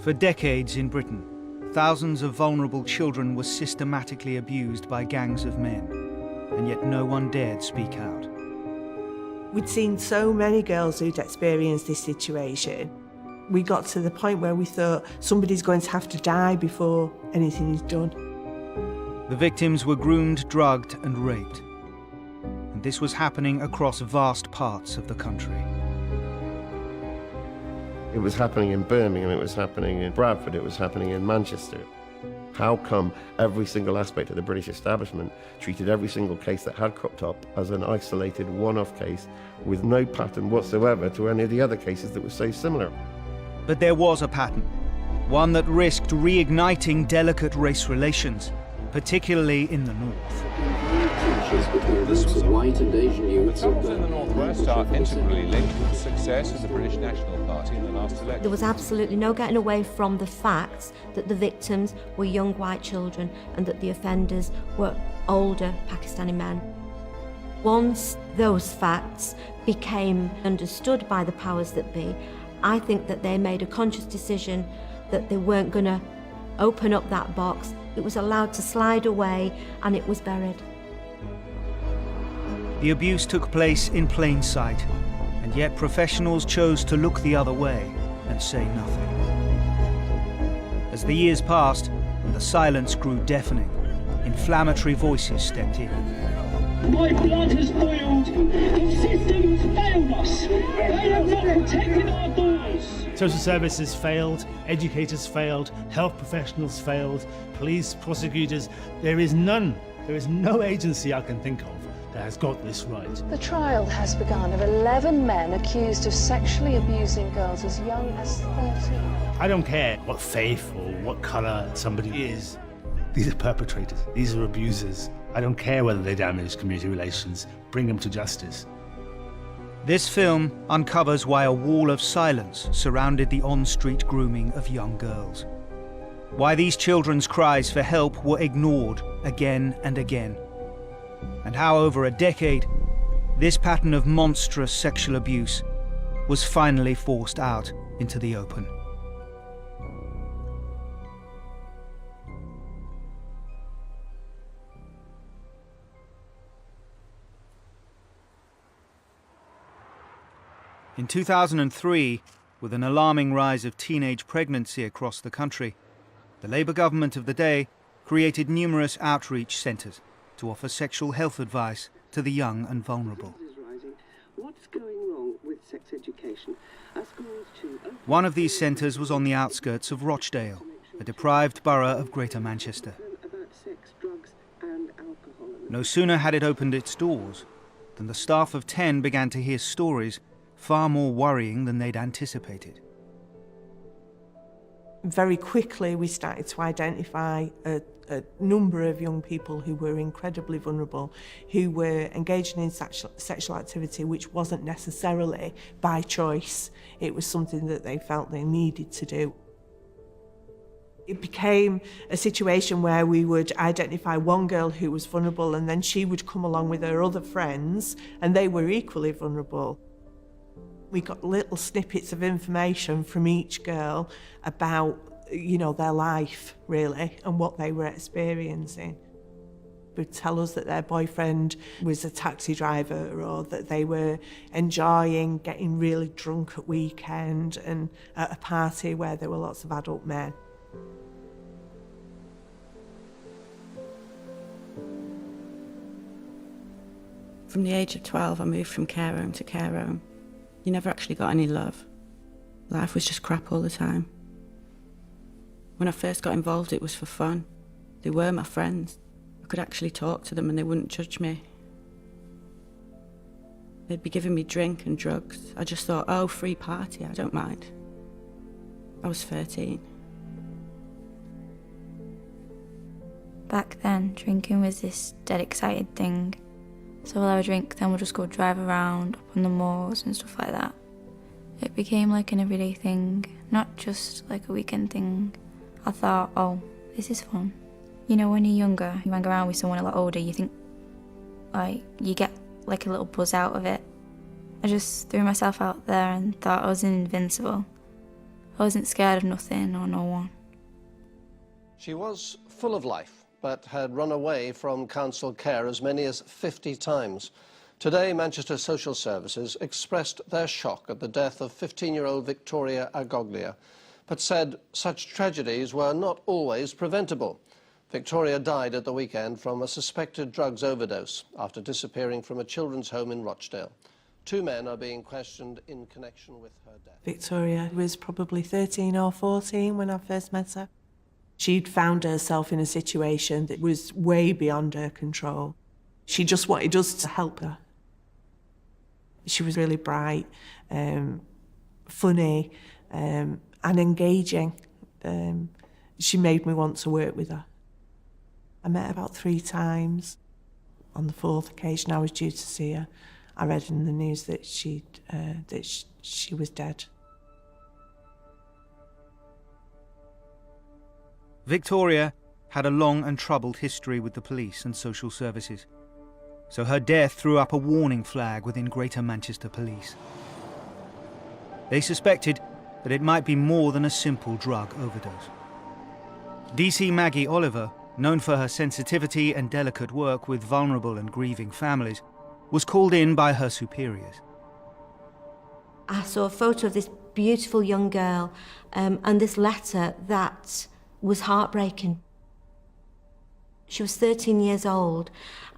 For decades in Britain, thousands of vulnerable children were systematically abused by gangs of men, and yet no one dared speak out. We'd seen so many girls who'd experienced this situation. We got to the point where we thought somebody's going to have to die before anything is done. The victims were groomed, drugged and raped. And this was happening across vast parts of the country. It was happening in Birmingham, it was happening in Bradford, it was happening in Manchester. How come every single aspect of the British establishment treated every single case that had cropped up as an isolated one-off case with no pattern whatsoever to any of the other cases that were so similar? But there was a pattern, one that risked reigniting delicate race relations, particularly in the north. White and Asian youths. The troubles in the northwest are integrally linked with the success of the British National Party in the last election. There was absolutely no getting away from the facts that the victims were young white children and that the offenders were older Pakistani men. Once those facts became understood by the powers that be, I think that they made a conscious decision that they weren't going to open up that box. It was allowed to slide away and it was buried. The abuse took place in plain sight, and yet professionals chose to look the other way and say nothing. As the years passed and the silence grew deafening, inflammatory voices stepped in. My blood has boiled. The system has failed us. They have not protected our daughters. Social services failed, educators failed, health professionals failed, police, prosecutors. There is no agency I can think of that has got this right. The trial has begun of 11 men accused of sexually abusing girls as young as 13. I don't care what faith or what colour somebody is. These are perpetrators, these are abusers. I don't care whether they damage community relations, bring them to justice. This film uncovers why a wall of silence surrounded the on-street grooming of young girls. Why these children's cries for help were ignored again and again. And how over a decade, this pattern of monstrous sexual abuse was finally forced out into the open. In 2003, with an alarming rise of teenage pregnancy across the country, the Labour government of the day created numerous outreach centres to offer sexual health advice to the young and vulnerable. What's going wrong with sex education? One of these centres was on the outskirts of Rochdale, a deprived borough of Greater Manchester. No sooner had it opened its doors than the staff of 10 began to hear stories far more worrying than they'd anticipated. Very quickly we started to identify a number of young people who were incredibly vulnerable, who were engaging in sexual activity which wasn't necessarily by choice. It was something that they felt they needed to do. It became a situation where we would identify one girl who was vulnerable and then she would come along with her other friends and they were equally vulnerable. We got little snippets of information from each girl about, their life, really, and what they were experiencing. They would tell us that their boyfriend was a taxi driver or that they were enjoying getting really drunk at weekend and at a party where there were lots of adult men. From the age of 12, I moved from care home to care home. You never actually got any love. Life was just crap all the time. When I first got involved, it was for fun. They were my friends. I could actually talk to them and they wouldn't judge me. They'd be giving me drink and drugs. I just thought, oh, free party, I don't mind. I was 13. Back then, drinking was this dead excited thing. So while I would drink, then we'll just go drive around up on the moors and stuff like that. It became like an everyday thing, not just like a weekend thing. I thought, oh, this is fun. When you're younger, you hang around with someone a lot older, you think, you get like a little buzz out of it. I just threw myself out there and thought I was invincible. I wasn't scared of nothing or no one. She was full of life, but had run away from council care as many as 50 times. Today, Manchester Social Services expressed their shock at the death of 15-year-old Victoria Agoglia, but said such tragedies were not always preventable. Victoria died at the weekend from a suspected drugs overdose after disappearing from a children's home in Rochdale. 2 men are being questioned in connection with her death. Victoria was probably 13 or 14 when I first met her. She'd found herself in a situation that was way beyond her control. She just wanted us to help her. She was really bright, funny, and engaging. She made me want to work with her. I met her about 3 times. On the 4th occasion I was due to see her, I read in the news that she was dead. Victoria had a long and troubled history with the police and social services, so her death threw up a warning flag within Greater Manchester Police. They suspected that it might be more than a simple drug overdose. DC Maggie Oliver, known for her sensitivity and delicate work with vulnerable and grieving families, was called in by her superiors. I saw a photo of this beautiful young girl and this letter that was heartbreaking. She was 13 years old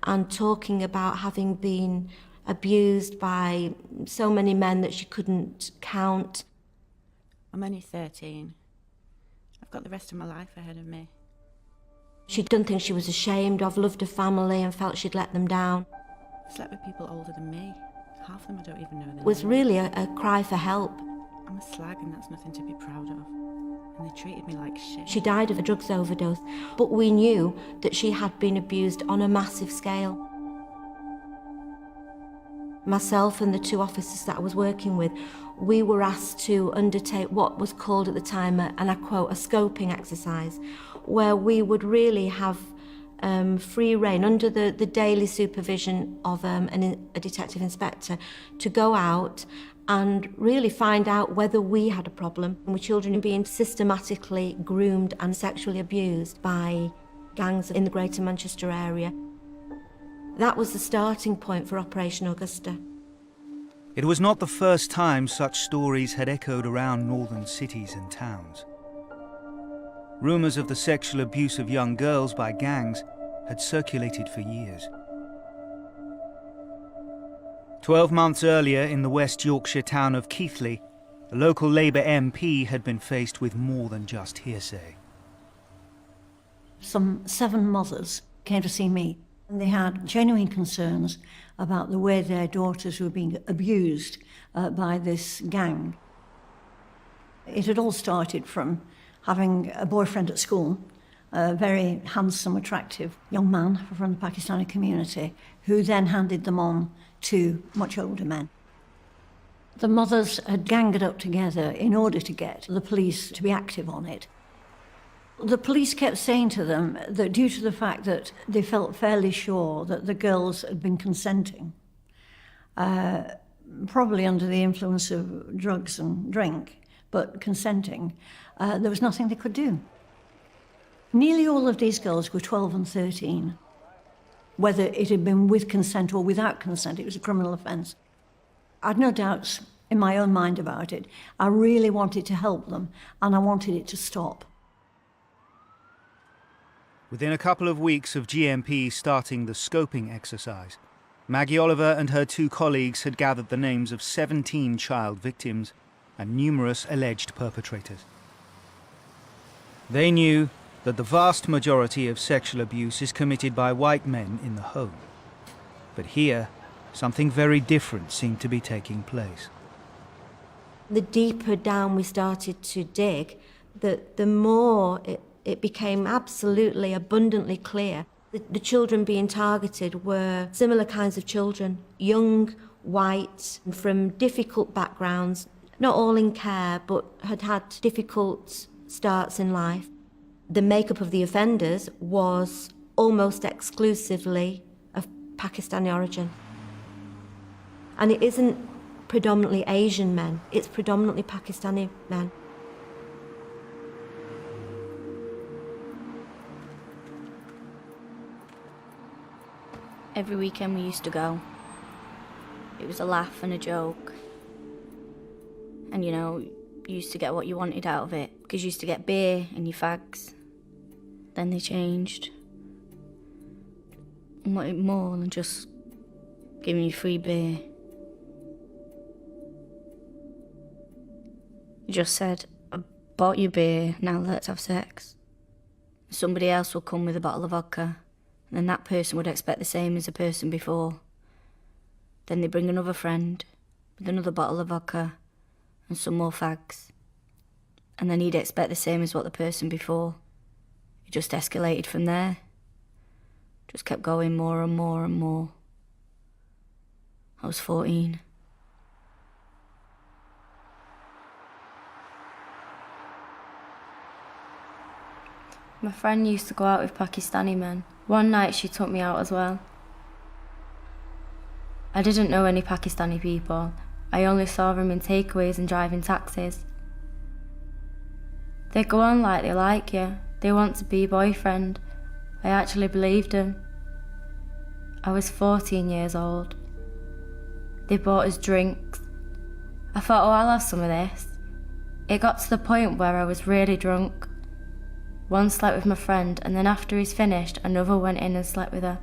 and talking about having been abused by so many men that she couldn't count. I'm only 13. I've got the rest of my life ahead of me. She'd done things she was ashamed of, loved her family and felt she'd let them down. I slept with people older than me. Half of them I don't even know their It was names. really a cry for help. I'm a slag and that's nothing to be proud of. And they treated me like shit. She died of a drugs overdose, but we knew that she had been abused on a massive scale. Myself and the 2 officers that I was working with, we were asked to undertake what was called at the time, and I quote, a scoping exercise, where we would really have free rein under the daily supervision of a detective inspector to go out and really find out whether we had a problem with children being systematically groomed and sexually abused by gangs in the Greater Manchester area. That was the starting point for Operation Augusta. It was not the first time such stories had echoed around northern cities and towns. Rumours of the sexual abuse of young girls by gangs had circulated for years. 12 months earlier, in the West Yorkshire town of Keighley, a local Labour MP had been faced with more than just hearsay. Some 7 mothers came to see me, and they had genuine concerns about the way their daughters were being abused by this gang. It had all started from having a boyfriend at school, a very handsome, attractive young man from the Pakistani community, who then handed them on to much older men. The mothers had ganged up together in order to get the police to be active on it. The police kept saying to them that due to the fact that they felt fairly sure that the girls had been consenting, probably under the influence of drugs and drink, but consenting, there was nothing they could do. Nearly all of these girls were 12 and 13. Whether it had been with consent or without consent, it was a criminal offence. I had no doubts in my own mind about it. I really wanted to help them, and I wanted it to stop. Within a couple of weeks of GMP starting the scoping exercise, Maggie Oliver and her 2 colleagues had gathered the names of 17 child victims and numerous alleged perpetrators. They knew that the vast majority of sexual abuse is committed by white men in the home. But here, something very different seemed to be taking place. The deeper down we started to dig, the more it became absolutely abundantly clear that the children being targeted were similar kinds of children, young, white, from difficult backgrounds, not all in care, but had had difficult starts in life. The makeup of the offenders was almost exclusively of Pakistani origin. And it isn't predominantly Asian men, it's predominantly Pakistani men. Every weekend we used to go. It was a laugh and a joke. And you know, you used to get what you wanted out of it, because you used to get beer and your fags. Then they changed. And wanted more than just giving you free beer. You just said, I bought you beer, now let's have sex. Somebody else would come with a bottle of vodka, and then that person would expect the same as the person before. Then they bring another friend with another bottle of vodka and some more fags. And then he'd expect the same as what the person before. It just escalated from there. Just kept going more and more and more. I was 14. My friend used to go out with Pakistani men. One night she took me out as well. I didn't know any Pakistani people. I only saw them in takeaways and driving taxis. They go on like they like you. They want to be boyfriend. I actually believed them. I was 14 years old. They bought us drinks. I thought, oh, I'll have some of this. It got to the point where I was really drunk. One slept with my friend, and then after he's finished, another went in and slept with her.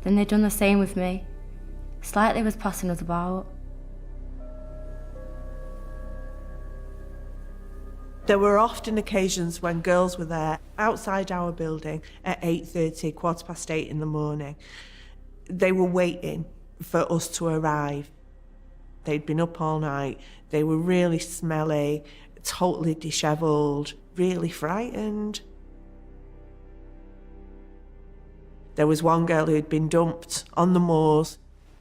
Then they'd done the same with me. Slightly was passing us about. There were often occasions when girls were there outside our building at 8:30, 8:15 in the morning. They were waiting for us to arrive. They'd been up all night. They were really smelly, totally dishevelled, really frightened. There was one girl who had been dumped on the moors.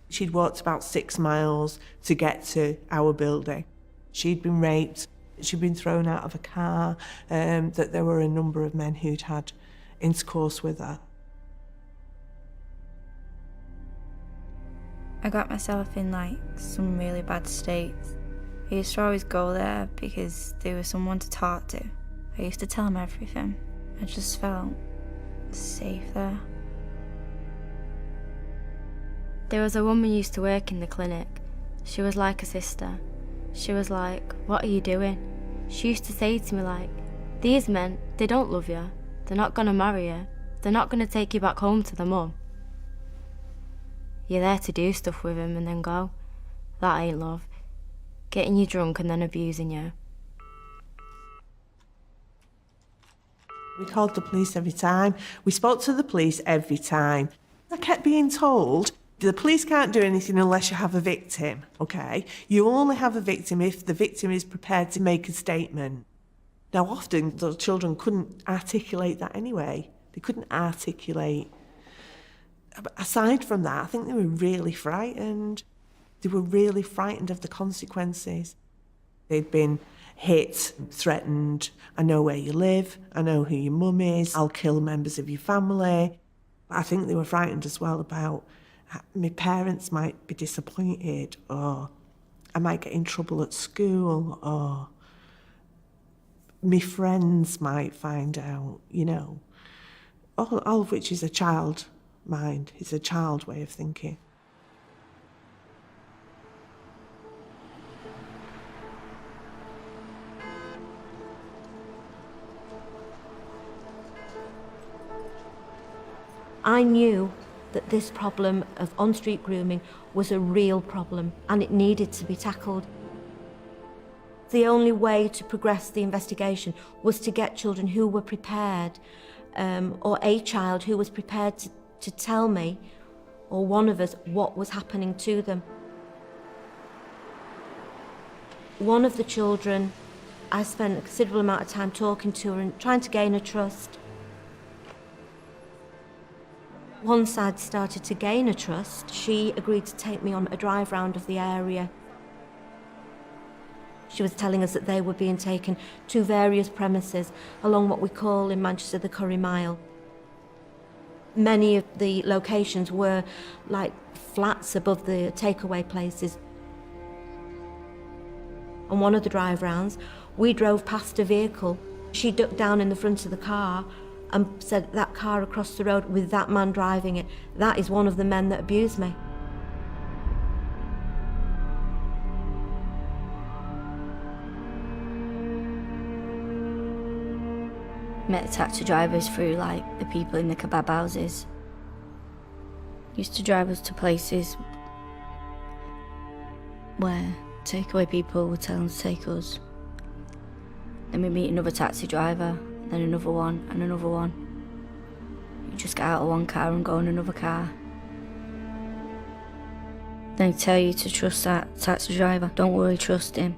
She'd walked about 6 miles to get to our building. She'd been raped. She'd been thrown out of a car, that there were a number of men who'd had intercourse with her. I got myself in like some really bad states. I used to always go there because there was someone to talk to. I used to tell them everything. I just felt safe there. There was a woman who used to work in the clinic. She was like a sister. She was like, what are you doing? She used to say to me like, these men, they don't love you. They're not gonna marry you. They're not gonna take you back home to the mum. You're there to do stuff with them and then go. That ain't love. Getting you drunk and then abusing you. We called the police every time. We spoke to the police every time. I kept being told, the police can't do anything unless you have a victim, okay? You only have a victim if the victim is prepared to make a statement. Now, often the children couldn't articulate that anyway. They couldn't articulate. But aside from that, I think they were really frightened. They were really frightened of the consequences. They'd been hit, threatened. I know where you live. I know who your mum is. I'll kill members of your family. I think they were frightened as well about my parents might be disappointed, or I might get in trouble at school, or my friends might find out, you know. All of which is a child mind. It's a child way of thinking. I knew that this problem of on-street grooming was a real problem and it needed to be tackled. The only way to progress the investigation was to get children who were prepared, or a child who was prepared to tell me, or one of us, what was happening to them. One of the children, I spent a considerable amount of time talking to her and trying to gain her trust. Once I'd started to gain her trust, she agreed to take me on a drive round of the area. She was telling us that they were being taken to various premises along what we call in Manchester the Curry Mile. Many of the locations were like flats above the takeaway places. On one of the drive rounds, we drove past a vehicle. She ducked down in the front of the car and said that car across the road with that man driving it, that is one of the men that abused me. Met the taxi drivers through like the people in the kebab houses. Used to drive us to places where takeaway people would tell them to take us. Then we'd meet another taxi driver, then another one and another one. You just get out of one car and go in another car. Then they tell you to trust that taxi driver. Don't worry, trust him.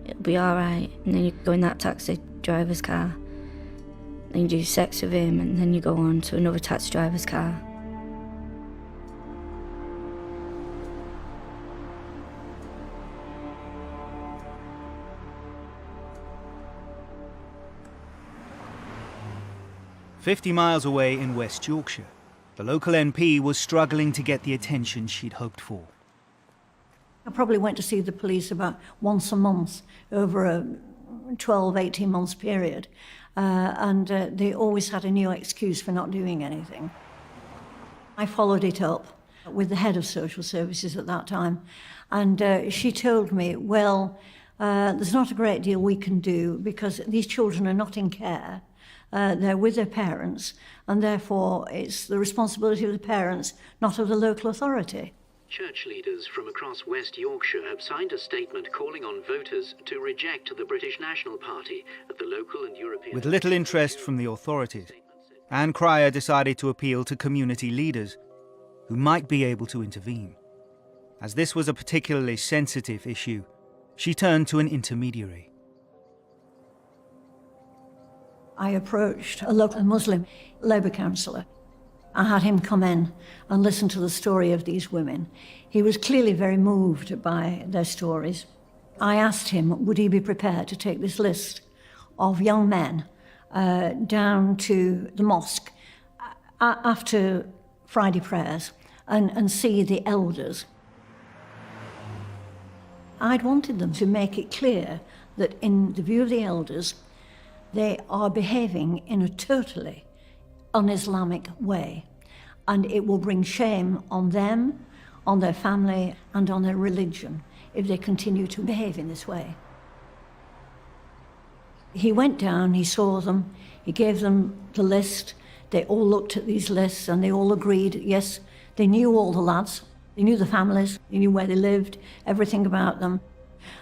It'll be alright. And then you go in that taxi driver's car. Then you do sex with him, and then you go on to another taxi driver's car. "50 miles away in West Yorkshire, the local MP was struggling to get the attention she'd hoped for. I probably went to see the police about once a month over a 12, 18 months period. And they always had a new excuse for not doing anything. I followed it up with the head of social services at that time, and she told me, well, there's not a great deal we can do because these children are not in care, they're with their parents, and therefore it's the responsibility of the parents, not of the local authority. Church leaders from across West Yorkshire have signed a statement calling on voters to reject the British National Party at the local and European... With little interest from the authorities, Anne Cryer decided to appeal to community leaders who might be able to intervene. As this was a particularly sensitive issue, she turned to an intermediary. I approached a local Muslim Labour councillor. I had him come in and listen to the story of these women. He was clearly very moved by their stories. I asked him, would he be prepared to take this list of young men down to the mosque after Friday prayers and see the elders. I'd wanted them to make it clear that in the view of the elders, they are behaving in a totally un-Islamic way, and it will bring shame on them, on their family, and on their religion if they continue to behave in this way. He went down, he saw them, he gave them the list. They all looked at these lists and they all agreed, yes, they knew all the lads, they knew the families, they knew where they lived, everything about them.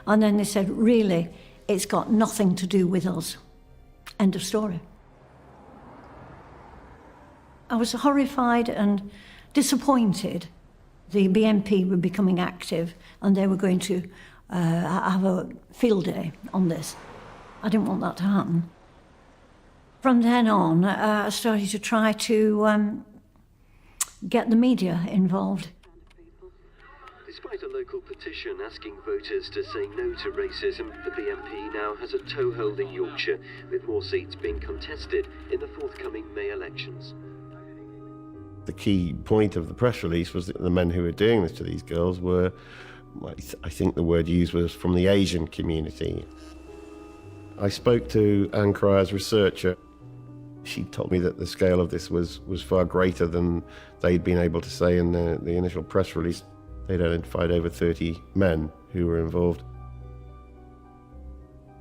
And then they said, really, it's got nothing to do with us. End of story. I was horrified and disappointed. The BNP were becoming active and they were going to have a field day on this. I didn't want that to happen. From then on, I started to try to get the media involved. Despite a local petition asking voters to say no to racism, the BNP now has a toehold in Yorkshire, with more seats being contested in the forthcoming May elections. The key point of the press release was that the men who were doing this to these girls were, I think the word used was from the Asian community. I spoke to Anne Cryer's researcher. She told me that the scale of this was far greater than they'd been able to say in the initial press release. They'd identified over 30 men who were involved.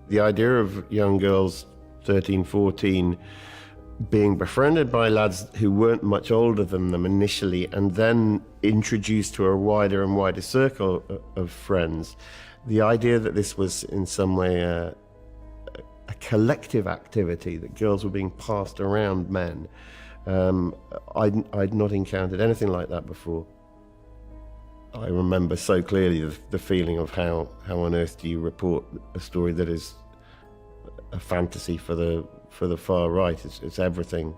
The idea of young girls, 13, 14, being befriended by lads who weren't much older than them initially and then introduced to a wider and wider circle of friends. The idea that this was in some way a collective activity, that girls were being passed around men. I'd not encountered anything like that before. I remember so clearly the feeling of how on earth do you report a story that is a fantasy for the far right. It's everything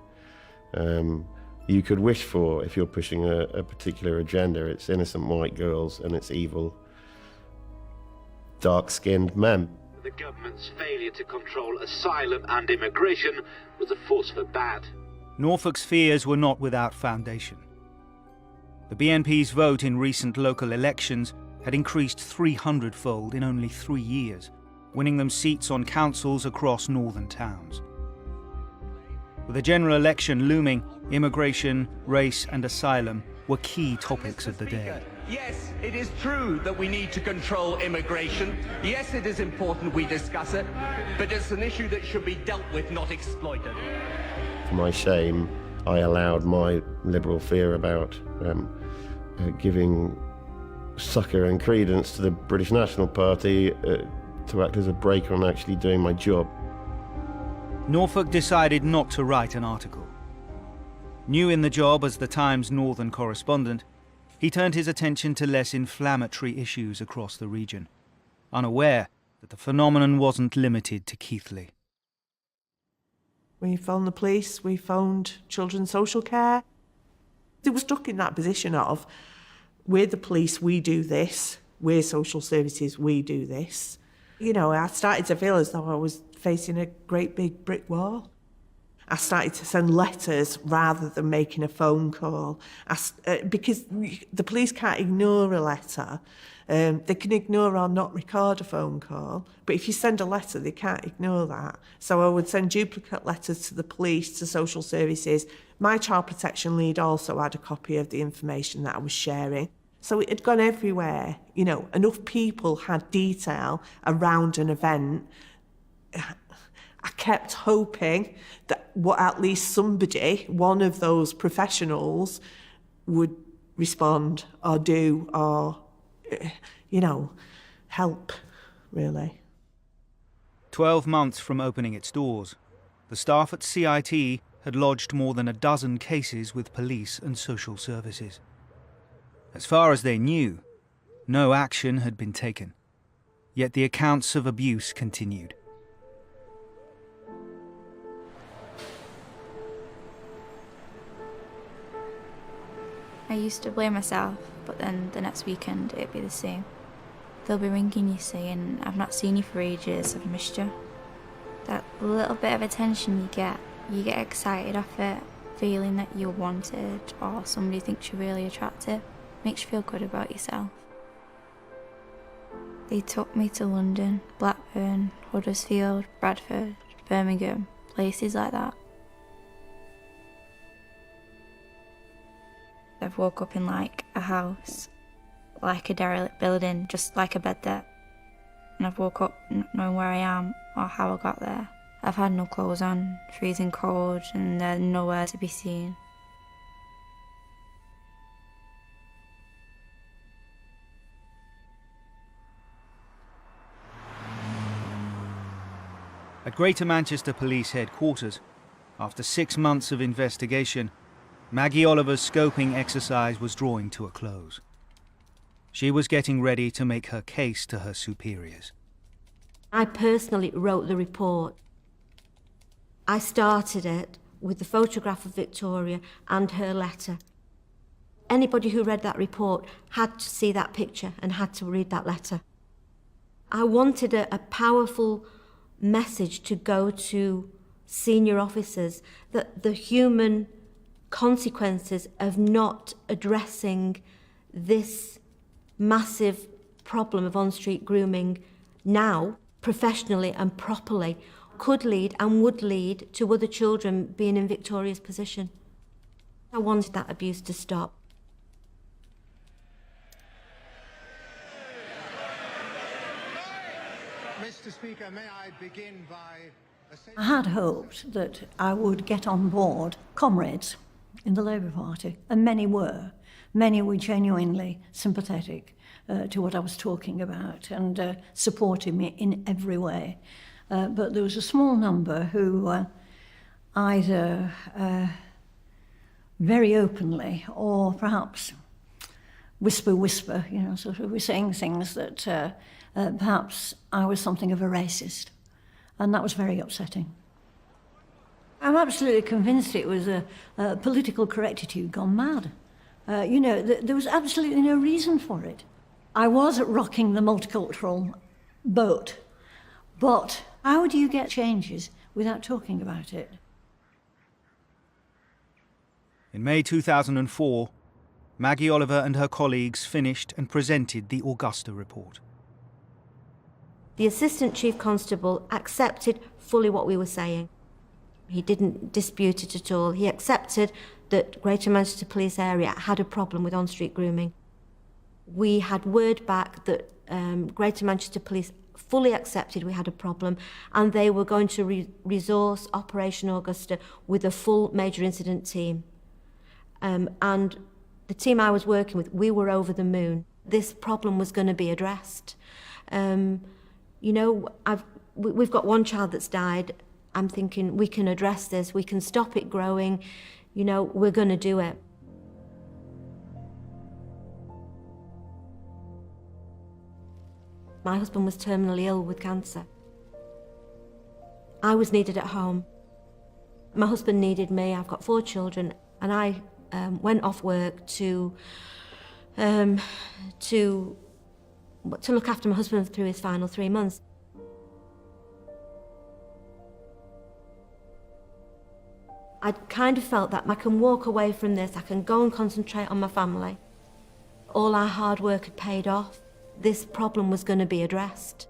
you could wish for if you're pushing a particular agenda. It's innocent white girls and it's evil, dark-skinned men. The government's failure to control asylum and immigration was a force for bad. Norfolk's fears were not without foundation. The BNP's vote in recent local elections had increased 300-fold in only 3 years, winning them seats on councils across northern towns. With the general election looming, immigration, race and asylum were key topics of the day. Yes, it is true that we need to control immigration. Yes, it is important we discuss it, but it's an issue that should be dealt with, not exploited. To my shame, I allowed my liberal fear about giving succour and credence to the British National Party to act as a break on actually doing my job. Norfolk decided not to write an article. New in the job as the Times Northern correspondent, he turned his attention to less inflammatory issues across the region, unaware that the phenomenon wasn't limited to Keighley. We phoned the police, we phoned children's social care. They were stuck in that position of, we're the police, we do this, we're social services, we do this. You know, I started to feel as though I was facing a great big brick wall. I started to send letters rather than making a phone call. Because the police can't ignore a letter. They can ignore or not record a phone call, but if you send a letter, they can't ignore that. So I would send duplicate letters to the police, to social services. My child protection lead also had a copy of the information that I was sharing. So it had gone everywhere. You know, enough people had detail around an event. I kept hoping that at least somebody, one of those professionals, would respond or do or, you know, help, really. 12 months from opening its doors, the staff at CIT had lodged more than a dozen cases with police and social services. As far as they knew, no action had been taken, yet the accounts of abuse continued. I used to blame myself, but then the next weekend it'd be the same. They'll be ringing you saying, I've not seen you for ages, I've missed you. That little bit of attention you get excited off it, feeling that you're wanted or somebody thinks you're really attractive, makes you feel good about yourself. They took me to London, Blackburn, Huddersfield, Bradford, Birmingham, places like that. I've woke up in like a house, like a derelict building, just like a bed there. And I've woke up not knowing where I am or how I got there. I've had no clothes on, freezing cold, and they're nowhere to be seen. At Greater Manchester Police Headquarters, after 6 months of investigation, Maggie Oliver's scoping exercise was drawing to a close. She was getting ready to make her case to her superiors. I personally wrote the report. I started it with the photograph of Victoria and her letter. Anybody who read that report had to see that picture and had to read that letter. I wanted a powerful message to go to senior officers that the human consequences of not addressing this massive problem of on-street grooming now, professionally and properly, could lead and would lead to other children being in Victoria's position. I wanted that abuse to stop. Mr. Speaker, may I begin by... I had hoped that I would get on board comrades in the Labour Party, and many were. Many were genuinely sympathetic to what I was talking about and supported me in every way. But there was a small number who either very openly or perhaps whisper, you know, sort of were saying things that perhaps I was something of a racist. And that was very upsetting. I'm absolutely convinced it was a political correctitude gone mad. You know, there was absolutely no reason for it. I was rocking the multicultural boat, but how do you get changes without talking about it? In May 2004, Maggie Oliver and her colleagues finished and presented the Augusta report. The Assistant Chief Constable accepted fully what we were saying. He didn't dispute it at all. He accepted that Greater Manchester Police Area had a problem with on-street grooming. We had word back that Greater Manchester Police fully accepted we had a problem, and they were going to resource Operation Augusta with a full major incident team. And the team I was working with, we were over the moon. This problem was going to be addressed. You know, we've got one child that's died. I'm thinking we can address this, we can stop it growing, you know, we're going to do it. My husband was terminally ill with cancer. I was needed at home. My husband needed me. I've got 4 children, and I went off work to look after my husband through his final 3 months. I kind of felt that I can walk away from this, I can go and concentrate on my family. All our hard work had paid off. This problem was going to be addressed.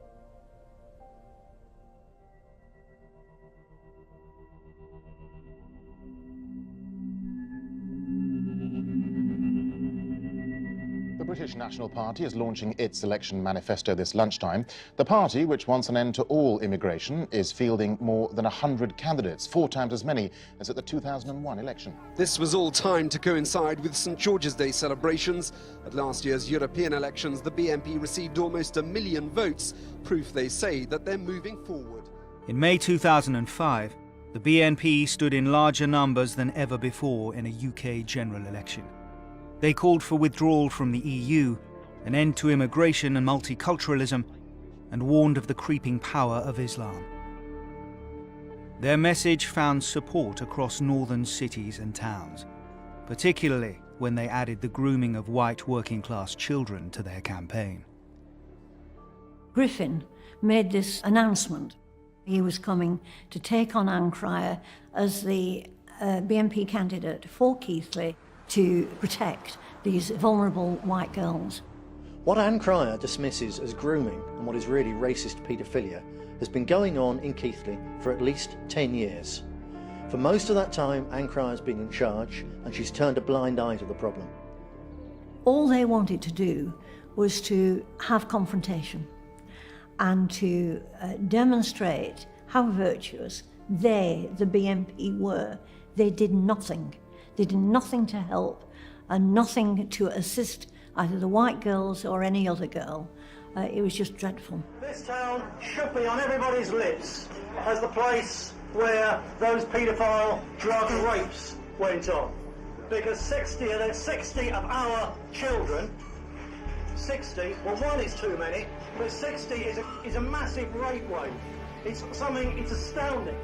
The British National Party is launching its election manifesto this lunchtime. The party, which wants an end to all immigration, is fielding more than 100 candidates, 4 times as many as at the 2001 election. This was all timed to coincide with St George's Day celebrations. At last year's European elections, the BNP received almost 1 million votes, proof, they say, that they're moving forward. In May 2005, the BNP stood in larger numbers than ever before in a UK general election. They called for withdrawal from the EU, an end to immigration and multiculturalism, and warned of the creeping power of Islam. Their message found support across northern cities and towns, particularly when they added the grooming of white working-class children to their campaign. Griffin made this announcement. He was coming to take on Anne Cryer as the BNP candidate for Keighley to protect these vulnerable white girls. What Anne Cryer dismisses as grooming and what is really racist paedophilia has been going on in Keighley for at least 10 years. For most of that time, Anne Cryer's been in charge and she's turned a blind eye to the problem. All they wanted to do was to have confrontation and to demonstrate how virtuous they, the BNP, were. They did nothing. They did nothing to help and nothing to assist either the white girls or any other girl. It was just dreadful. This town should be on everybody's lips as the place where those paedophile drug rapes went on. Because 60 of our children, 60, well, 1 is too many, but 60 is a massive rape wave. It's astounding.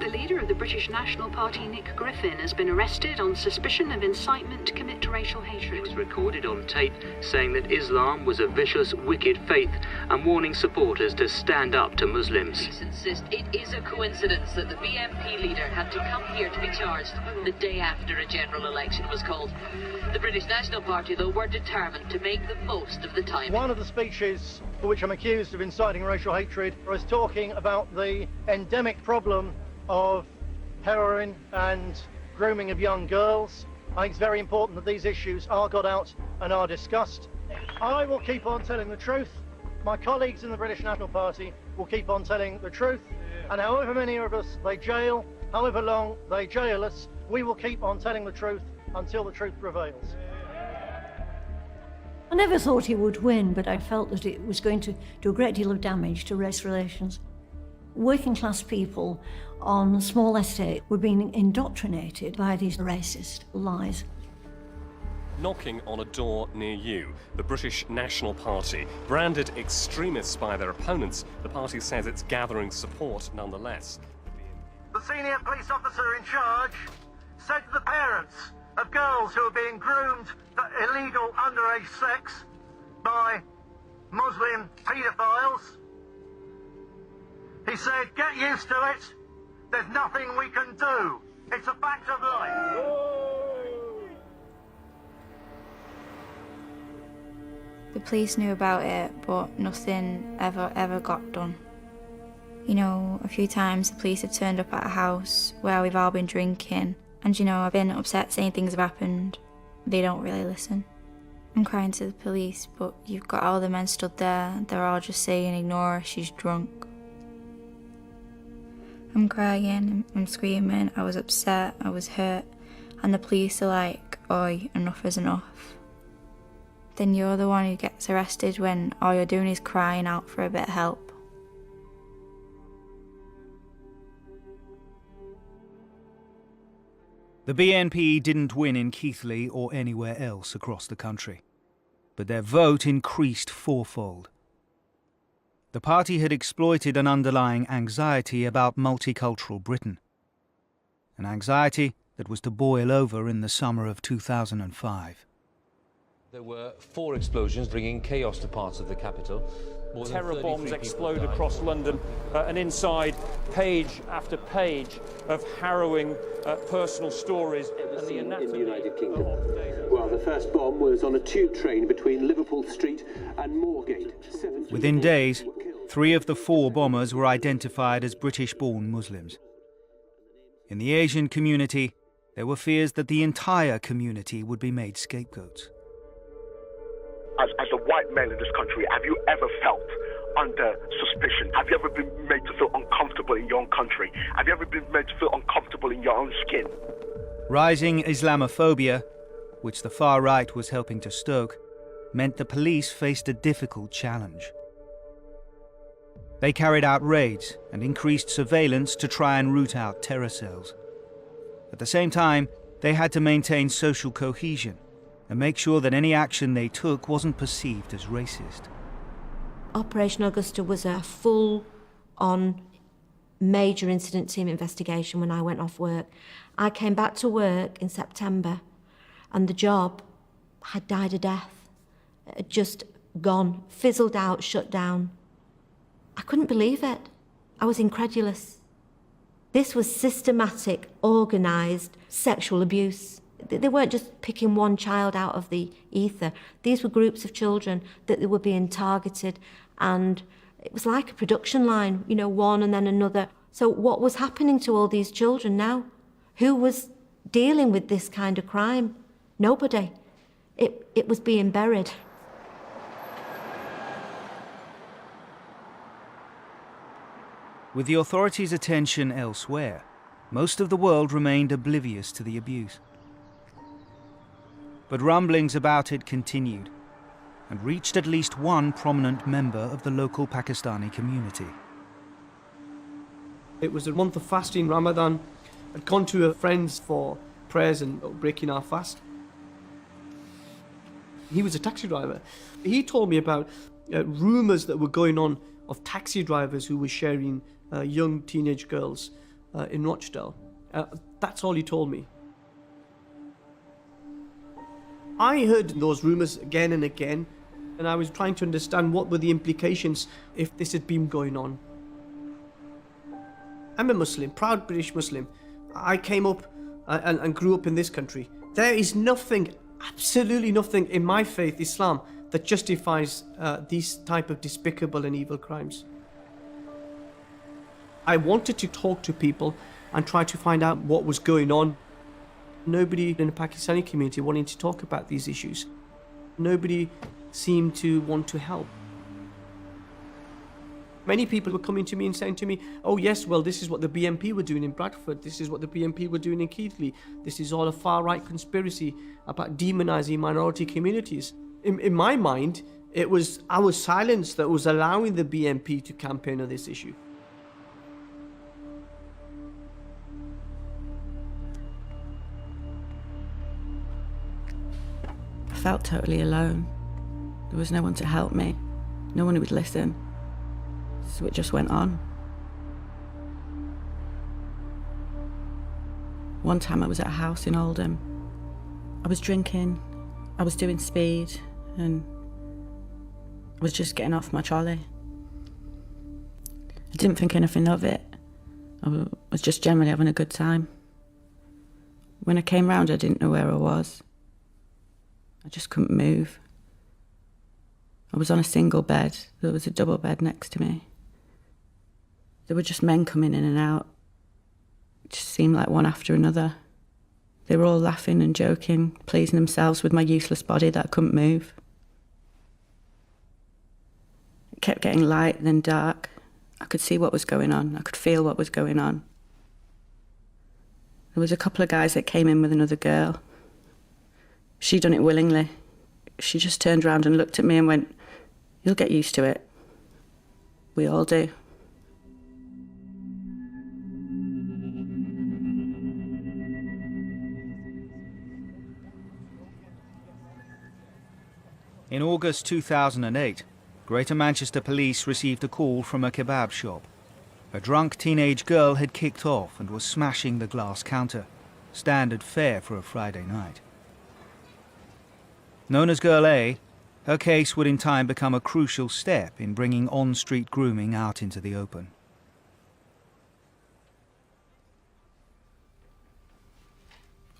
The leader of the British National Party, Nick Griffin, has been arrested on suspicion of incitement to commit racial hatred. It was recorded on tape saying that Islam was a vicious, wicked faith and warning supporters to stand up to Muslims. Police insist it is a coincidence that the BNP leader had to come here to be charged the day after a general election was called. The British National Party, though, were determined to make the most of the time. One of the speeches for which I'm accused of inciting racial hatred was talking about the endemic problem of harrowing and grooming of young girls. I think it's very important that these issues are got out and are discussed. I will keep on telling the truth. My colleagues in the British National Party will keep on telling the truth. And however many of us they jail, however long they jail us, we will keep on telling the truth until the truth prevails. I never thought he would win, but I felt that it was going to do a great deal of damage to race relations. Working class people on small estates were being indoctrinated by these racist lies. Knocking on a door near you. The British National Party. Branded extremists by their opponents, the party says it's gathering support nonetheless. The senior police officer in charge said to the parents of girls who are being groomed for illegal underage sex by Muslim paedophiles, he said, get used to it. There's nothing we can do. It's a fact of life. The police knew about it, but nothing ever got done. You know, a few times the police have turned up at a house where we've all been drinking, and you know, I've been upset saying things have happened. They don't really listen. I'm crying to the police, but you've got all the men stood there, they're all just saying, ignore her, she's drunk. I'm crying, I'm screaming, I was upset, I was hurt, and the police are like, oi, enough is enough. Then you're the one who gets arrested when all you're doing is crying out for a bit of help. The BNP didn't win in Keighley or anywhere else across the country, but their vote increased fourfold. The party had exploited an underlying anxiety about multicultural Britain, an anxiety that was to boil over in the summer of 2005. There were 4 explosions, bringing chaos to parts of the capital. Terror bombs explode across London, and inside, page after page of harrowing personal stories. In the United Kingdom. Well, the first bomb was on a tube train between Liverpool Street and Moorgate. Within days, 3 of the 4 bombers were identified as British-born Muslims. In the Asian community, there were fears that the entire community would be made scapegoats. As a white male in this country, have you ever felt under suspicion? Have you ever been made to feel uncomfortable in your own country? Have you ever been made to feel uncomfortable in your own skin? Rising Islamophobia, which the far right was helping to stoke, meant the police faced a difficult challenge. They carried out raids and increased surveillance to try and root out terror cells. At the same time, they had to maintain social cohesion and make sure that any action they took wasn't perceived as racist. Operation Augusta was a full-on major incident team investigation when I went off work. I came back to work in September and the job had died a death. It had just gone, fizzled out, shut down. I couldn't believe it. I was incredulous. This was systematic, organised sexual abuse. They weren't just picking one child out of the ether. These were groups of children that they were being targeted, and it was like a production line, you know, one and then another. So what was happening to all these children now? Who was dealing with this kind of crime? Nobody. It was being buried. With the authorities' attention elsewhere, most of the world remained oblivious to the abuse. But rumblings about it continued and reached at least one prominent member of the local Pakistani community. It was a month of fasting, Ramadan. I'd gone to a friend's for prayers and breaking our fast. He was a taxi driver. He told me about rumours that were going on of taxi drivers who were sharing young teenage girls in Rochdale. That's all he told me. I heard those rumours again and again, and I was trying to understand what were the implications if this had been going on. I'm a Muslim, proud British Muslim. I came up and grew up in this country. There is nothing, absolutely nothing in my faith, Islam, that justifies these type of despicable and evil crimes. I wanted to talk to people and try to find out what was going on. Nobody in the Pakistani community wanted to talk about these issues. Nobody seemed to want to help. Many people were coming to me and saying to me, oh yes, well this is what the BNP were doing in Bradford, this is what the BNP were doing in Keighley, this is all a far-right conspiracy about demonising minority communities. In my mind, it was our silence that was allowing the BNP to campaign on this issue. I felt totally alone. There was no one to help me, no one who would listen. So it just went on. One time I was at a house in Oldham. I was drinking, I was doing speed, and I was just getting off my trolley. I didn't think anything of it. I was just generally having a good time. When I came round, I didn't know where I was. I just couldn't move. I was on a single bed. There was a double bed next to me. There were just men coming in and out. It just seemed like one after another. They were all laughing and joking, pleasing themselves with my useless body that I couldn't move. It kept getting light, then dark. I could see what was going on. I could feel what was going on. There was a couple of guys that came in with another girl. She'd done it willingly. She just turned around and looked at me and went, "You'll get used to it." We all do. In August 2008, Greater Manchester Police received a call from a kebab shop. A drunk teenage girl had kicked off and was smashing the glass counter, standard fare for a Friday night. Known as Girl A, her case would in time become a crucial step in bringing on-street grooming out into the open.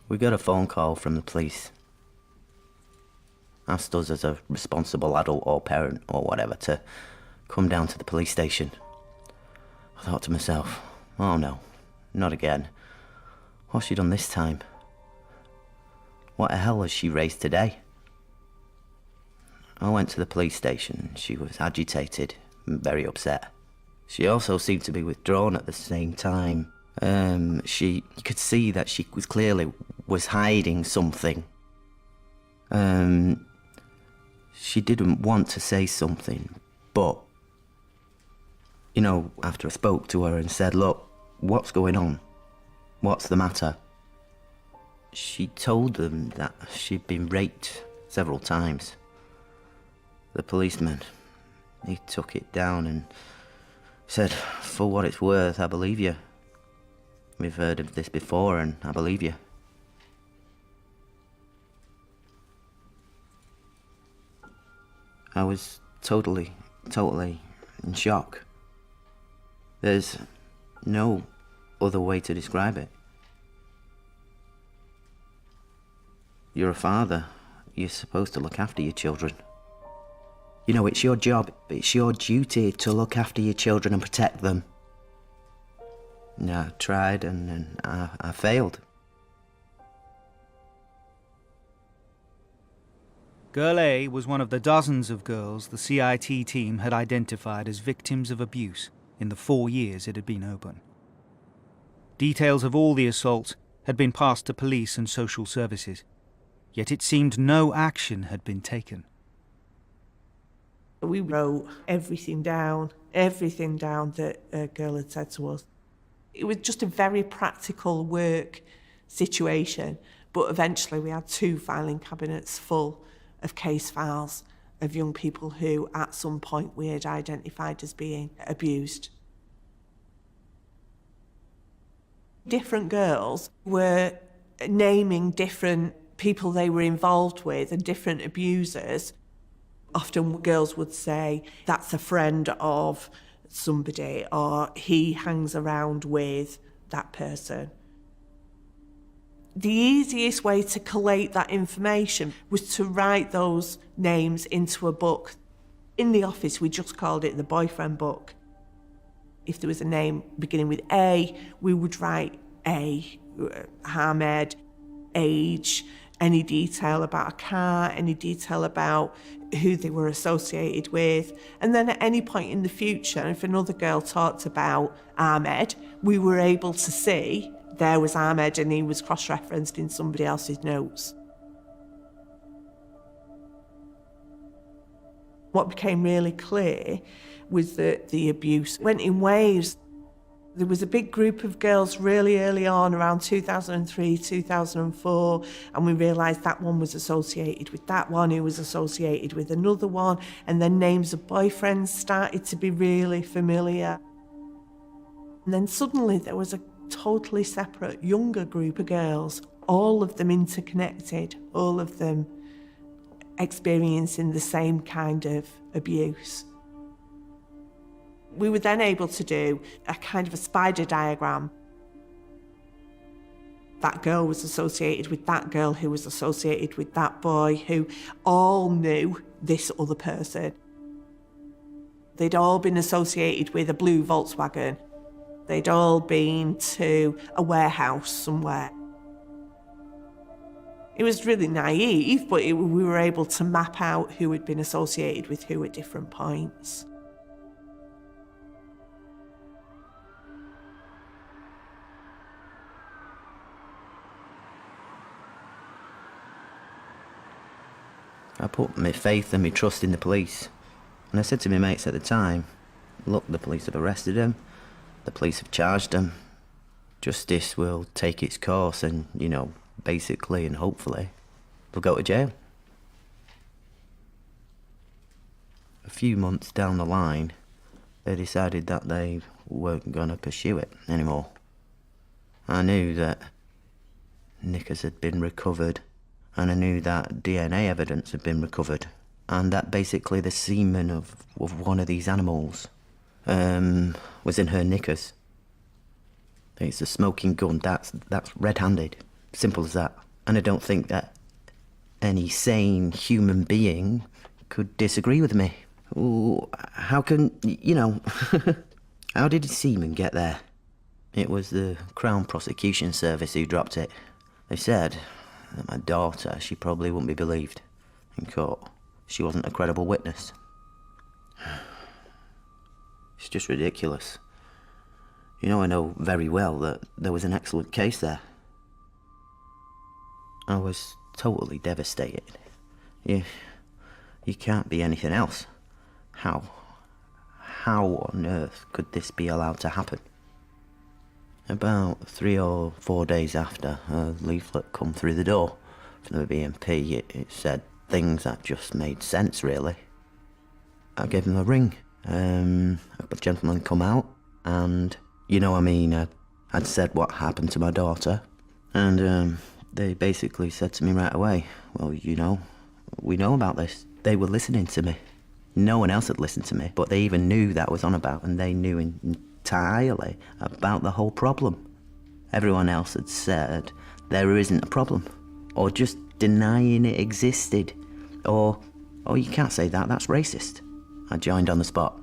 We got a phone call from the police. Asked us as a responsible adult or parent or whatever to come down to the police station. I thought to myself, oh no, not again. What's she done this time? What the hell has she raised today? I went to the police station. She was agitated and very upset. She also seemed to be withdrawn at the same time. You could see that she was clearly hiding something. She didn't want to say something, but, you know, after I spoke to her and said, look, what's going on? What's the matter? She told them that she'd been raped several times. The policeman, he took it down and said, for what it's worth, I believe you. We've heard of this before and I believe you. I was totally in shock. There's no other way to describe it. You're a father. You're supposed to look after your children. You know, it's your job, it's your duty to look after your children and protect them. I tried and I failed. Girl A was one of the dozens of girls the CIT team had identified as victims of abuse in the 4 years it had been open. Details of all the assaults had been passed to police and social services, yet it seemed no action had been taken. We wrote everything down that a girl had said to us. It was just a very practical work situation, but eventually we had 2 filing cabinets full of case files of young people who at some point we had identified as being abused. Different girls were naming different people they were involved with and different abusers. Often girls would say, that's a friend of somebody, or he hangs around with that person. The easiest way to collate that information was to write those names into a book. In the office, we just called it the boyfriend book. If there was a name beginning with A, we would write A, Ahmed, age, any detail about a car, any detail about who they were associated with. And then at any point in the future, if another girl talked about Ahmed, we were able to see there was Ahmed and he was cross-referenced in somebody else's notes. What became really clear was that the abuse went in waves. There was a big group of girls really early on, around 2003, 2004, and we realised that one was associated with that one, who was associated with another one, and then names of boyfriends started to be really familiar. And then suddenly there was a totally separate, younger group of girls, all of them interconnected, all of them experiencing the same kind of abuse. We were then able to do a kind of a spider diagram. That girl was associated with that girl who was associated with that boy, who all knew this other person. They'd all been associated with a blue Volkswagen. They'd all been to a warehouse somewhere. It was really naive, but we were able to map out who had been associated with who at different points. I put my faith and my trust in the police. And I said to my mates at the time, look, the police have arrested him. The police have charged him. Justice will take its course and, you know, basically and hopefully, they'll go to jail. A few months down the line, they decided that they weren't going to pursue it anymore. I knew that knickers had been recovered, and I knew that DNA evidence had been recovered, and that basically the semen of one of these animals was in her knickers. It's a smoking gun, that's red-handed, simple as that. And I don't think that any sane human being could disagree with me. Ooh, how can, you know, how did the semen get there? It was the Crown Prosecution Service who dropped it. They said that my daughter, she probably wouldn't be believed in court. She wasn't a credible witness. It's just ridiculous. You know, I know very well that there was an excellent case there. I was totally devastated. You can't be anything else. How on earth could this be allowed to happen? About 3 or 4 days after, a leaflet come through the door from the BMP. It said things that just made sense, really. I gave them a ring. A gentleman come out, and, you know, I mean, I'd said what happened to my daughter, and they basically said to me right away, well, you know, we know about this. They were listening to me. No one else had listened to me, but they even knew that I was on about, and they knew entirely about the whole problem. Everyone else had said there isn't a problem, or just denying it existed, or you can't say that, that's racist. I joined on the spot.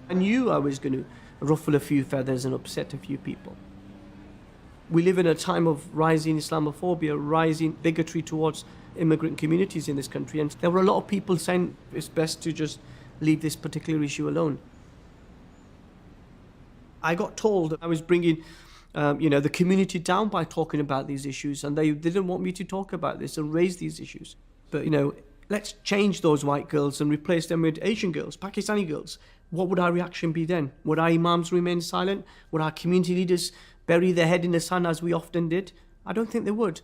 I knew I was going to ruffle a few feathers and upset a few people. We live in a time of rising Islamophobia, rising bigotry towards immigrant communities in this country, and there were a lot of people saying it's best to just leave this particular issue alone. I got told I was bringing the community down by talking about these issues, and they didn't want me to talk about this and raise these issues. But, you know, let's change those white girls and replace them with Asian girls, Pakistani girls. What would our reaction be then? Would our imams remain silent? Would our community leaders bury their head in the sand as we often did? I don't think they would.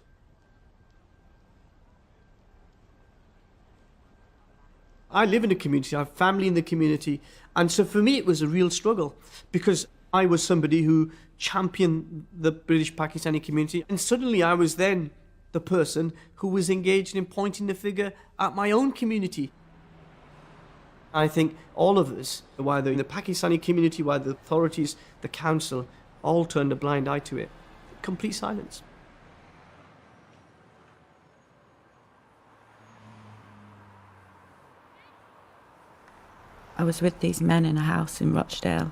I live in a community, I have family in the community, and so for me it was a real struggle, because I was somebody who championed the British Pakistani community, and suddenly I was then the person who was engaged in pointing the finger at my own community. I think all of us, whether in the Pakistani community, whether the authorities, the council, all turned a blind eye to it. Complete silence. I was with these men in a house in Rochdale.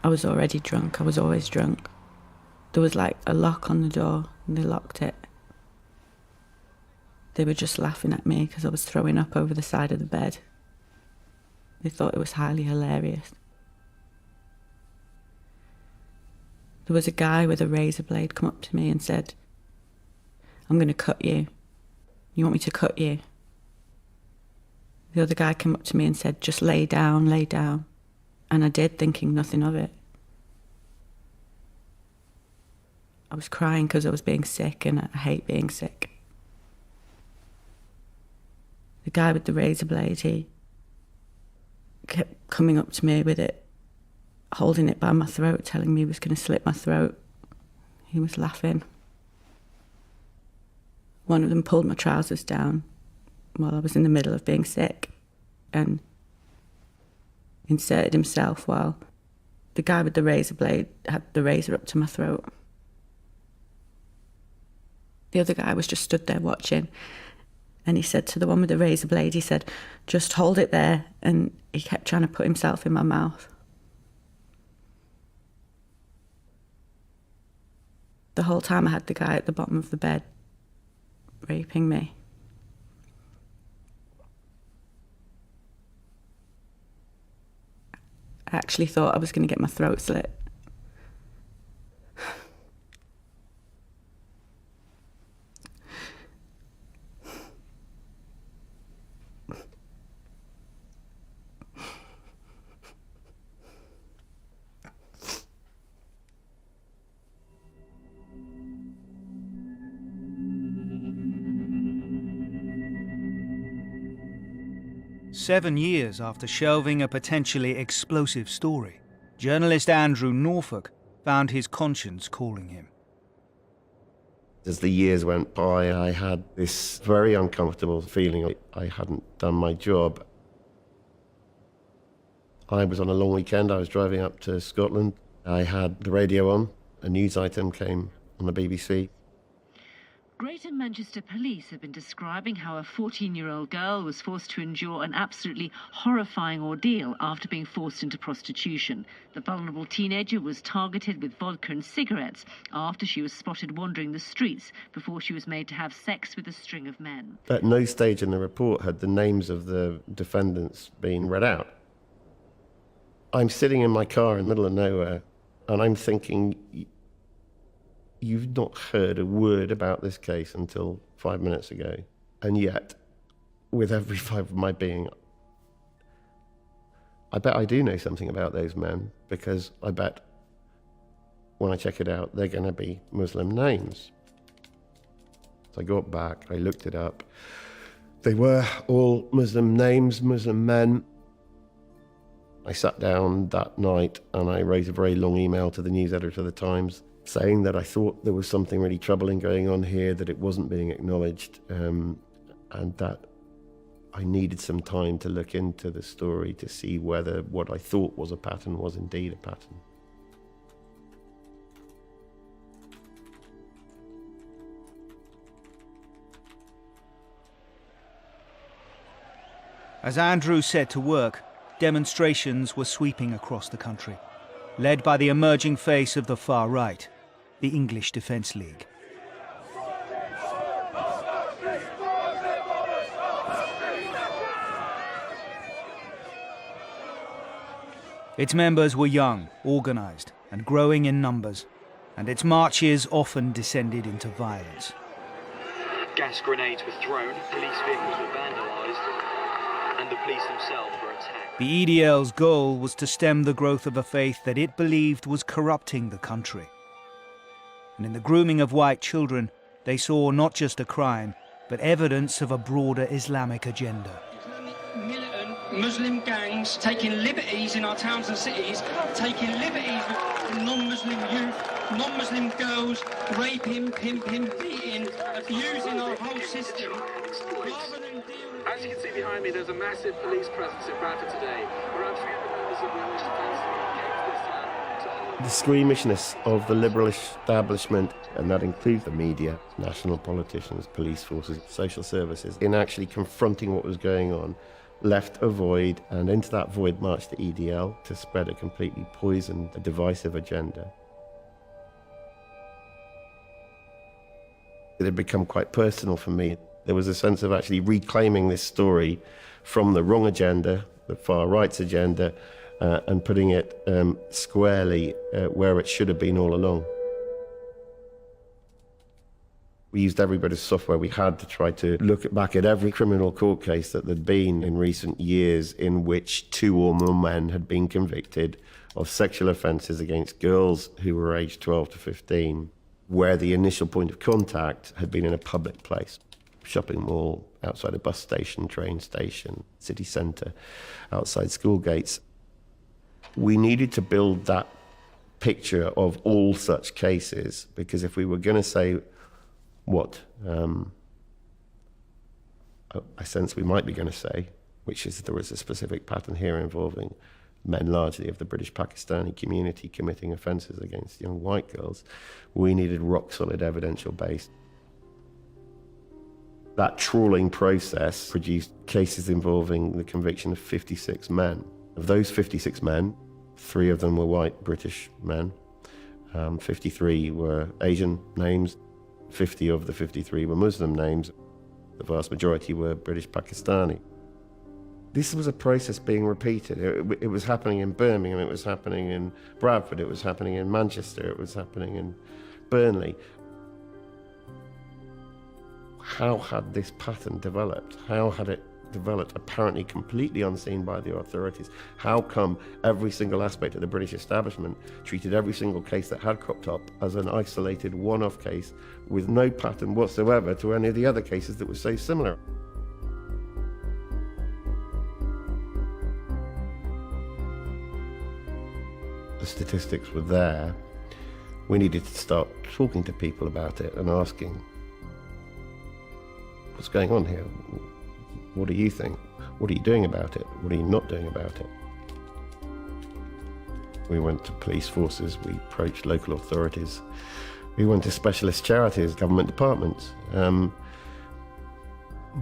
I was already drunk. I was always drunk. There was like a lock on the door, and they locked it. They were just laughing at me because I was throwing up over the side of the bed. They thought it was highly hilarious. There was a guy with a razor blade come up to me and said, "I'm going to cut you. You want me to cut you?" The other guy came up to me and said, "Just lay down, lay down." And I did, thinking nothing of it. I was crying because I was being sick, and I hate being sick. The guy with the razor blade, he kept coming up to me with it, holding it by my throat, telling me he was going to slit my throat. He was laughing. One of them pulled my trousers down while I was in the middle of being sick and inserted himself while the guy with the razor blade had the razor up to my throat. The other guy was just stood there watching, And he said to the one with the razor blade, he said, just hold it there. And he kept trying to put himself in my mouth. The whole time I had the guy at the bottom of the bed raping me. I actually thought I was going to get my throat slit. Seven years after shelving a potentially explosive story, journalist Andrew Norfolk found his conscience calling him. As the years went by, I had this very uncomfortable feeling I hadn't done my job. I was on a long weekend. I was driving up to Scotland. I had the radio on. A news item came on the BBC. Greater Manchester Police have been describing how a 14-year-old girl was forced to endure an absolutely horrifying ordeal after being forced into prostitution. The vulnerable teenager was targeted with vodka and cigarettes after she was spotted wandering the streets before she was made to have sex with a string of men. At no stage in the report had the names of the defendants been read out. I'm sitting in my car in the middle of nowhere, and I'm thinking, you've not heard a word about this case until 5 minutes ago. And yet, with every fibre of my being, I bet I do know something about those men, because I bet when I check it out, they're going to be Muslim names. So I got back, I looked it up. They were all Muslim names, Muslim men. I sat down that night and I wrote a very long email to the news editor of the Times, saying that I thought there was something really troubling going on here, that it wasn't being acknowledged, and that I needed some time to look into the story to see whether what I thought was a pattern was indeed a pattern. As Andrew set to work, demonstrations were sweeping across the country, led by the emerging face of the far right, the English Defence League. Its members were young, organised and growing in numbers, and its marches often descended into violence. Gas grenades were thrown, police vehicles were vandalised, and the police themselves were attacked. The EDL's goal was to stem the growth of a faith that it believed was corrupting the country. And in the grooming of white children, they saw not just a crime, but evidence of a broader Islamic agenda. Militant Muslim gangs taking liberties in our towns and cities, taking liberties with non-Muslim youth, non-Muslim girls, raping, pimping, beating, abusing our whole system. As you can see behind me, there's a massive police presence in Bradford today. Around 300 members of the English Defence League came to this town to hold... The squeamishness of the liberal establishment, and that includes the media, national politicians, police forces, social services, in actually confronting what was going on, left a void, and into that void marched the EDL to spread a completely poisoned, a divisive agenda. It had become quite personal for me. There was a sense of actually reclaiming this story from the wrong agenda, the far right's agenda, and putting it squarely where it should have been all along. We used every bit of software we had to try to look back at every criminal court case that there'd been in recent years in which 2 or more men had been convicted of sexual offences against girls who were aged 12 to 15, where the initial point of contact had been in a public place. Shopping mall, outside a bus station, train station, city centre, outside school gates. We needed to build that picture of all such cases, because if we were going to say what I sense we might be going to say, which is there was a specific pattern here involving men largely of the British Pakistani community committing offences against young white girls, we needed rock-solid evidential base. That trawling process produced cases involving the conviction of 56 men. Of those 56 men, 3 of them were white British men, 53 were Asian names, 50 of the 53 were Muslim names. The vast majority were British Pakistani. This was a process being repeated. It was happening in Birmingham, it was happening in Bradford, it was happening in Manchester, it was happening in Burnley. How had this pattern developed? How had it developed apparently completely unseen by the authorities? How come every single aspect of the British establishment treated every single case that had cropped up as an isolated one-off case with no pattern whatsoever to any of the other cases that were so similar? The statistics were there. We needed to start talking to people about it and asking, what's going on here? What do you think? What are you doing about it? What are you not doing about it? We went to police forces, we approached local authorities, we went to specialist charities, government departments.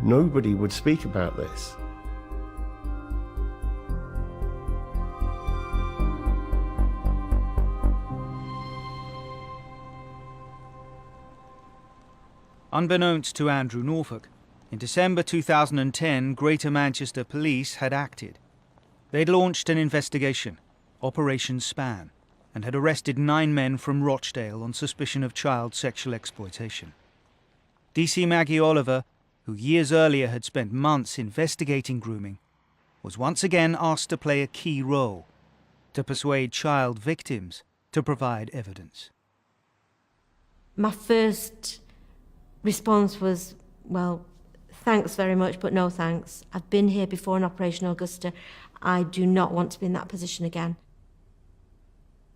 Nobody would speak about this. Unbeknownst to Andrew Norfolk, in December 2010, Greater Manchester Police had acted. They'd launched an investigation, Operation Span, and had arrested 9 men from Rochdale on suspicion of child sexual exploitation. DC Maggie Oliver, who years earlier had spent months investigating grooming, was once again asked to play a key role, to persuade child victims to provide evidence. My first response was, well, thanks very much, but no thanks. I've been here before in Operation Augusta. I do not want to be in that position again.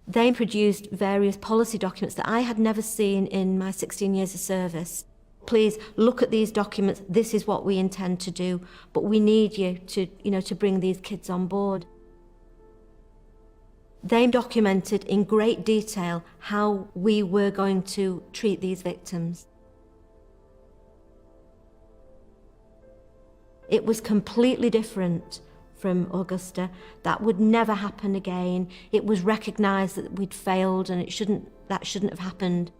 They produced various policy documents that I had never seen in my 16 years of service. Please look at these documents. This is what we intend to do, but we need you to bring these kids on board. They documented in great detail how we were going to treat these victims. It was completely different from Augusta. That would never happen again. It was recognised that we'd failed and that shouldn't have happened.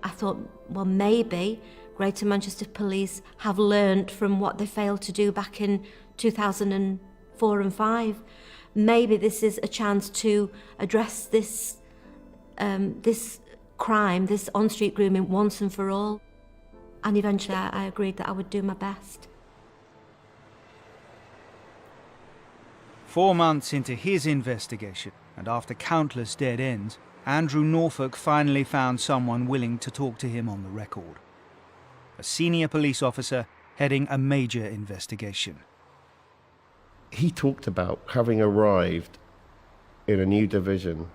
I thought, well, maybe Greater Manchester Police have learnt from what they failed to do back in 2004 and 5. Maybe this is a chance to address this crime, this on-street grooming, once and for all. And eventually I agreed that I would do my best. 4 months into his investigation, and after countless dead ends, Andrew Norfolk finally found someone willing to talk to him on the record. A senior police officer heading a major investigation. He talked about having arrived in a new division.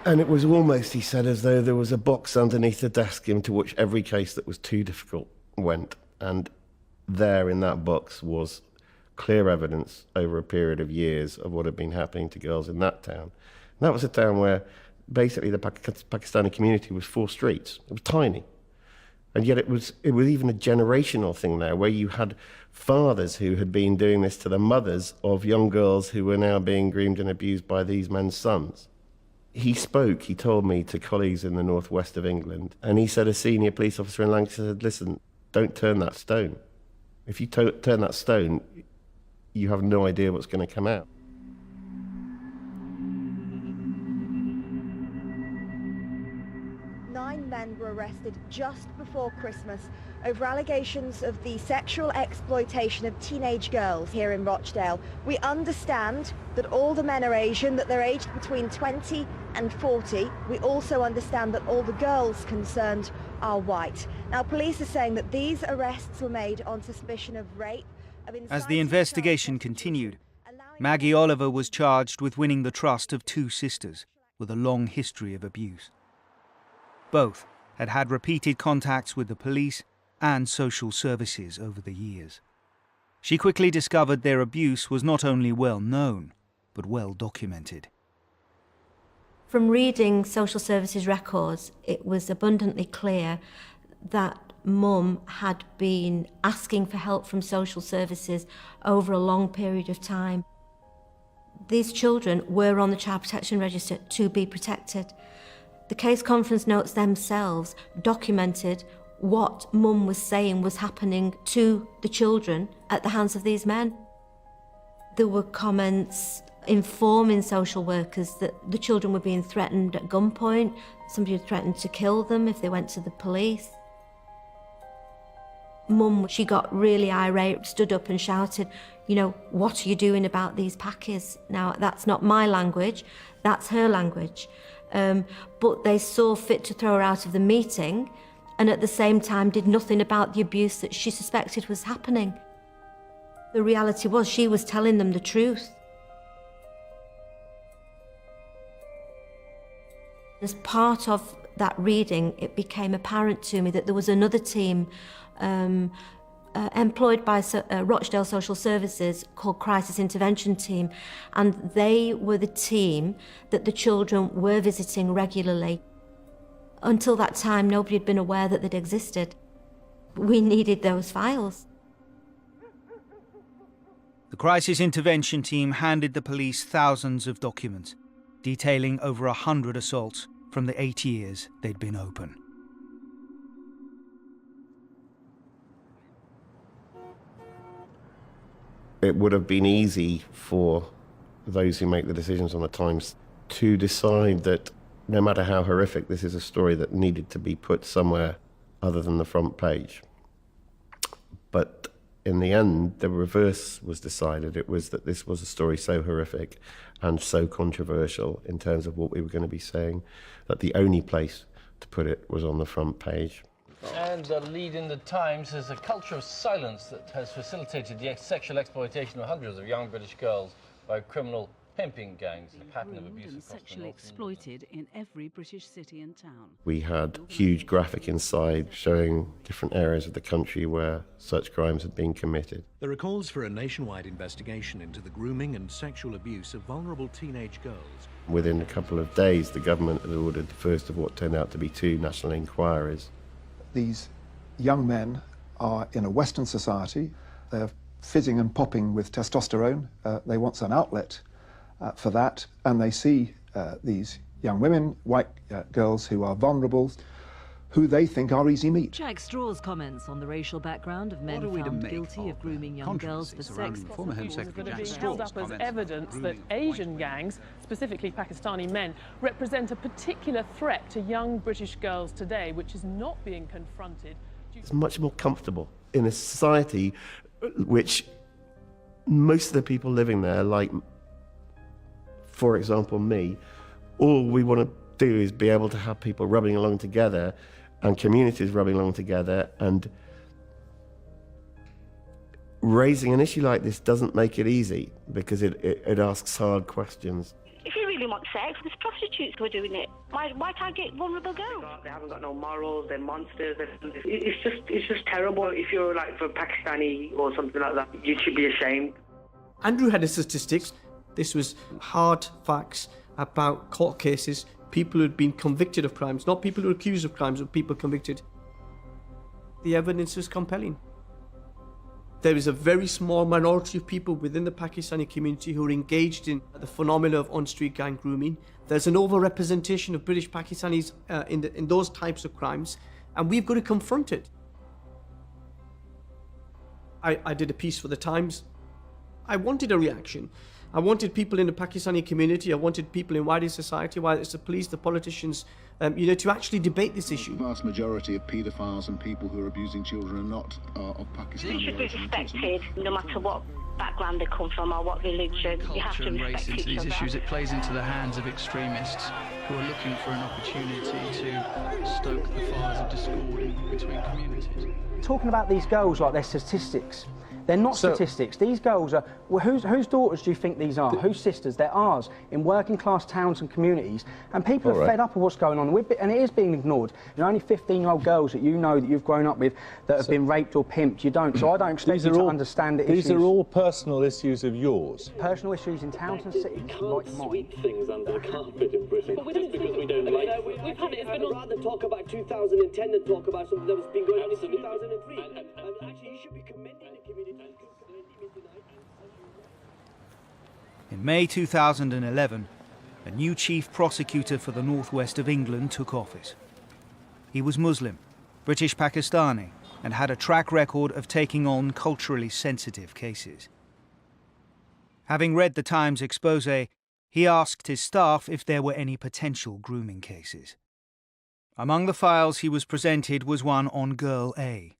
And it was almost, he said, as though there was a box underneath the desk into which every case that was too difficult went. And there in that box was clear evidence over a period of years of what had been happening to girls in that town. And that was a town where basically the Pakistani community was 4 streets. It was tiny. And yet it was even a generational thing there, where you had fathers who had been doing this to the mothers of young girls who were now being groomed and abused by these men's sons. He told me, to colleagues in the northwest of England, and he said a senior police officer in Lancashire said, listen, don't turn that stone. If you turn that stone, you have no idea what's going to come out. Men were arrested just before Christmas over allegations of the sexual exploitation of teenage girls here in Rochdale. We understand that all the men are Asian, that they're aged between 20 and 40. We also understand that all the girls concerned are white. Now, police are saying that these arrests were made on suspicion of rape. As the investigation continued, Maggie Oliver was charged with winning the trust of 2 sisters with a long history of abuse. Both had had repeated contacts with the police and social services over the years. She quickly discovered their abuse was not only well known, but well documented. From reading social services records, it was abundantly clear that mum had been asking for help from social services over a long period of time. These children were on the Child Protection Register to be protected. The case conference notes themselves documented what mum was saying was happening to the children at the hands of these men. There were comments informing social workers that the children were being threatened at gunpoint. Somebody had threatened to kill them if they went to the police. Mum, she got really irate, stood up and shouted, you know, what are you doing about these packies? Now, that's not my language, that's her language. But they saw fit to throw her out of the meeting and at the same time did nothing about the abuse that she suspected was happening. The reality was she was telling them the truth. As part of that reading, it became apparent to me that there was another team employed by Rochdale Social Services called Crisis Intervention Team, and they were the team that the children were visiting regularly. Until that time, nobody had been aware that they'd existed. We needed those files. The Crisis Intervention Team handed the police thousands of documents, detailing over 100 assaults from the 8 years they'd been open. It would have been easy for those who make the decisions on the Times to decide that no matter how horrific, this is a story that needed to be put somewhere other than the front page. But in the end, the reverse was decided. It was that this was a story so horrific and so controversial in terms of what we were going to be saying, that the only place to put it was on the front page. And the lead in the Times is a culture of silence that has facilitated the sexual exploitation of hundreds of young British girls by criminal pimping gangs, a pattern of abuse across sexually exploited in every British city and town. We had huge graphic inside showing different areas of the country where such crimes had been committed. There are calls for a nationwide investigation into the grooming and sexual abuse of vulnerable teenage girls. Within a couple of days, the government had ordered the first of what turned out to be 2 national inquiries. These young men are in a Western society. They're fizzing and popping with testosterone. They want an outlet for that, and they see these young women, white girls who are vulnerable, who they think are easy meat. Jack Straw's comments on the racial background of men found guilty of grooming young girls for sex. Former Home Secretary Jack Straw's held up as evidence that Asian gangs, specifically Pakistani men, represent a particular threat to young British girls today, which is not being confronted. It's much more comfortable in a society which most of the people living there, like, for example, me, all we want to do is be able to have people rubbing along together and communities rubbing along together, and raising an issue like this doesn't make it easy because it asks hard questions. If you really want sex, there's prostitutes who are doing it. Why can't get vulnerable girls? They haven't got no morals, they're monsters. It's just terrible. If you're like for Pakistani or something like that, you should be ashamed. Andrew had the statistics. This was hard facts about court cases, people who had been convicted of crimes, not people who were accused of crimes, but people convicted. The evidence was compelling. There is a very small minority of people within the Pakistani community who are engaged in the phenomena of on-street gang grooming. There's an overrepresentation of British Pakistanis in those types of crimes, and we've got to confront it. I did a piece for the Times. I wanted a reaction. I wanted people in the Pakistani community, I wanted people in wider society, whether it's the police, the politicians, to actually debate this issue. The vast majority of paedophiles and people who are abusing children are not of Pakistani. They should be respected, no matter what background they come from or what religion. You have to and respect race into these each issues. other. It plays into the hands of extremists who are looking for an opportunity to stoke the fires of discord between communities. Talking about these girls like they're statistics. They're not statistics. These girls are... Well, whose daughters do you think these are? Whose sisters? They're ours, in working class towns and communities. And people are fed up of what's going on. And it is being ignored. There are only 15-year-old girls that you know that you've grown up with that have been raped or pimped. You don't. So I don't expect you to understand the issues. These are all personal issues of yours? Personal issues in towns and cities like mine. Sweep things under the carpet in Britain just because we don't like it. We've had it. It's been I'd rather talk about 2010 than talk about something that was been going on since 2003. And actually, you should be commending the community. In May 2011, a new chief prosecutor for the northwest of England took office. He was Muslim, British Pakistani, and had a track record of taking on culturally sensitive cases. Having read the Times expose, he asked his staff if there were any potential grooming cases. Among the files he was presented was one on Girl A,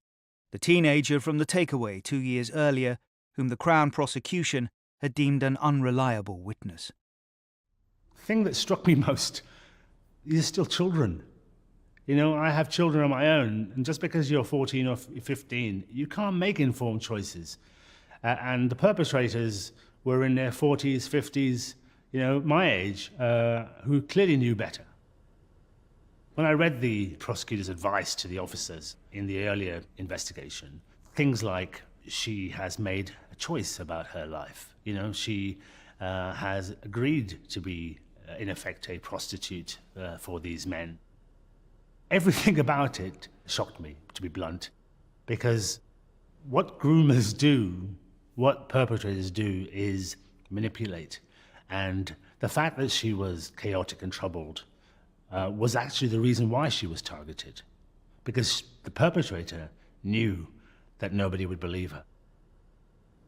the teenager from the takeaway 2 years earlier, whom the Crown prosecution had deemed an unreliable witness. The thing that struck me most, these are still children. You know, I have children of my own, and just because you're 14 or 15, you can't make informed choices. And the perpetrators were in their 40s, 50s, you know, my age, who clearly knew better. When I read the prosecutor's advice to the officers in the earlier investigation, things like she has made a choice about her life. You know, she has agreed to be, in effect, a prostitute for these men. Everything about it shocked me, to be blunt, because what groomers do, what perpetrators do, is manipulate. And the fact that she was chaotic and troubled was actually the reason why she was targeted, because the perpetrator knew that nobody would believe her.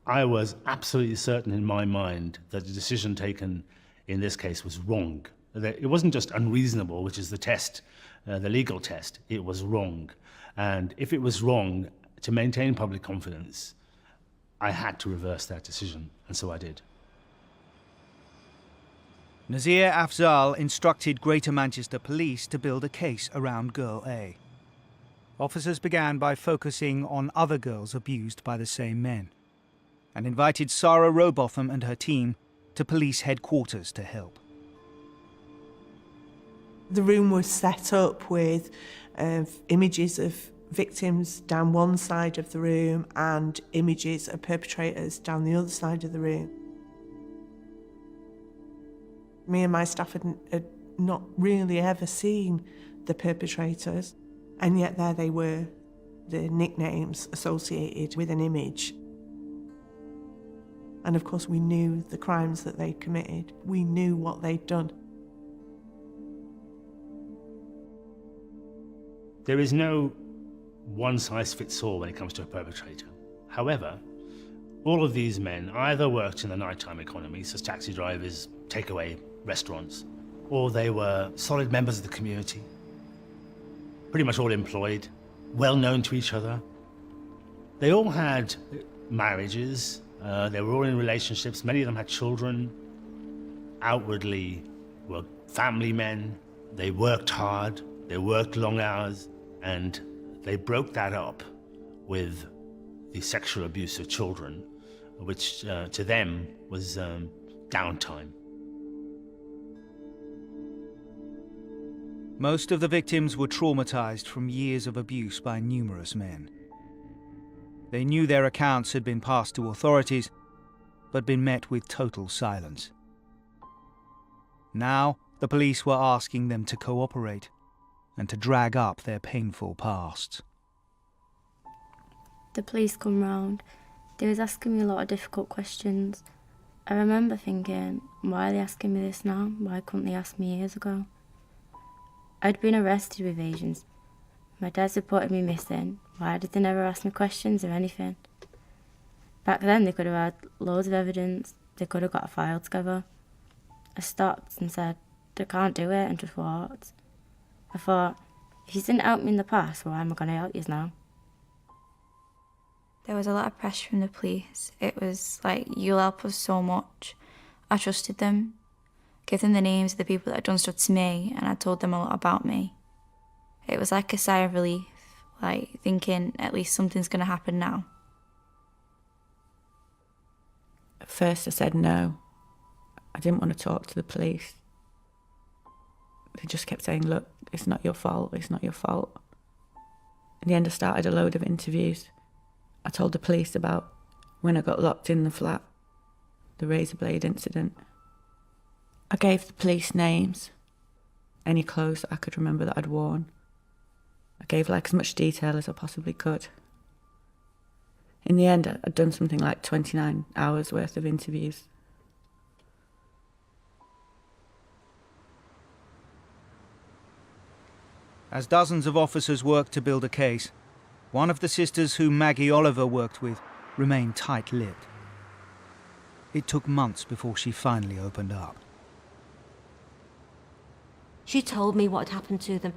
I was absolutely certain in my mind that the decision taken in this case was wrong. That it wasn't just unreasonable, which is the test, the legal test, it was wrong. And if it was wrong, to maintain public confidence, I had to reverse that decision, and so I did. Nazir Afzal instructed Greater Manchester Police to build a case around Girl A. Officers began by focusing on other girls abused by the same men, and invited Sarah Robotham and her team to police headquarters to help. The room was set up with images of victims down one side of the room and images of perpetrators down the other side of the room. Me and my staff had not really ever seen the perpetrators, and yet there they were, the nicknames associated with an image. And of course we knew the crimes that they'd committed. We knew what they'd done. There is no one-size-fits-all when it comes to a perpetrator. However, all of these men either worked in the nighttime economy, such as taxi drivers, takeaway, restaurants, or they were solid members of the community, pretty much all employed, well known to each other. They all had marriages, they were all in relationships, many of them had children, outwardly were family men, they worked hard, they worked long hours, and they broke that up with the sexual abuse of children, which to them was downtime. Most of the victims were traumatized from years of abuse by numerous men. They knew their accounts had been passed to authorities, but been met with total silence. Now, the police were asking them to cooperate and to drag up their painful pasts. The police come round. They was asking me a lot of difficult questions. I remember thinking, why are they asking me this now? Why couldn't they ask me years ago? I'd been arrested with Asians. My dad's reported me missing. Why did they never ask me questions or anything? Back then they could have had loads of evidence. They could have got a file together. I stopped and said, I can't do it, and just walked. I thought, if you didn't help me in the past, why am I going to help you now? There was a lot of pressure from the police. It was like, you'll help us so much. I trusted them, gave them the names of the people that had done stuff to me, and I told them a lot about me. It was like a sigh of relief, like thinking at least something's going to happen now. At first I said no. I didn't want to talk to the police. They just kept saying, look, it's not your fault, it's not your fault. In the end I started a load of interviews. I told the police about when I got locked in the flat, the razor blade incident. I gave the police names, any clothes that I could remember that I'd worn. I gave like as much detail as I possibly could. In the end, I'd done something like 29 hours worth of interviews. As dozens of officers worked to build a case, one of the sisters whom Maggie Oliver worked with remained tight-lipped. It took months before she finally opened up. She told me what had happened to them.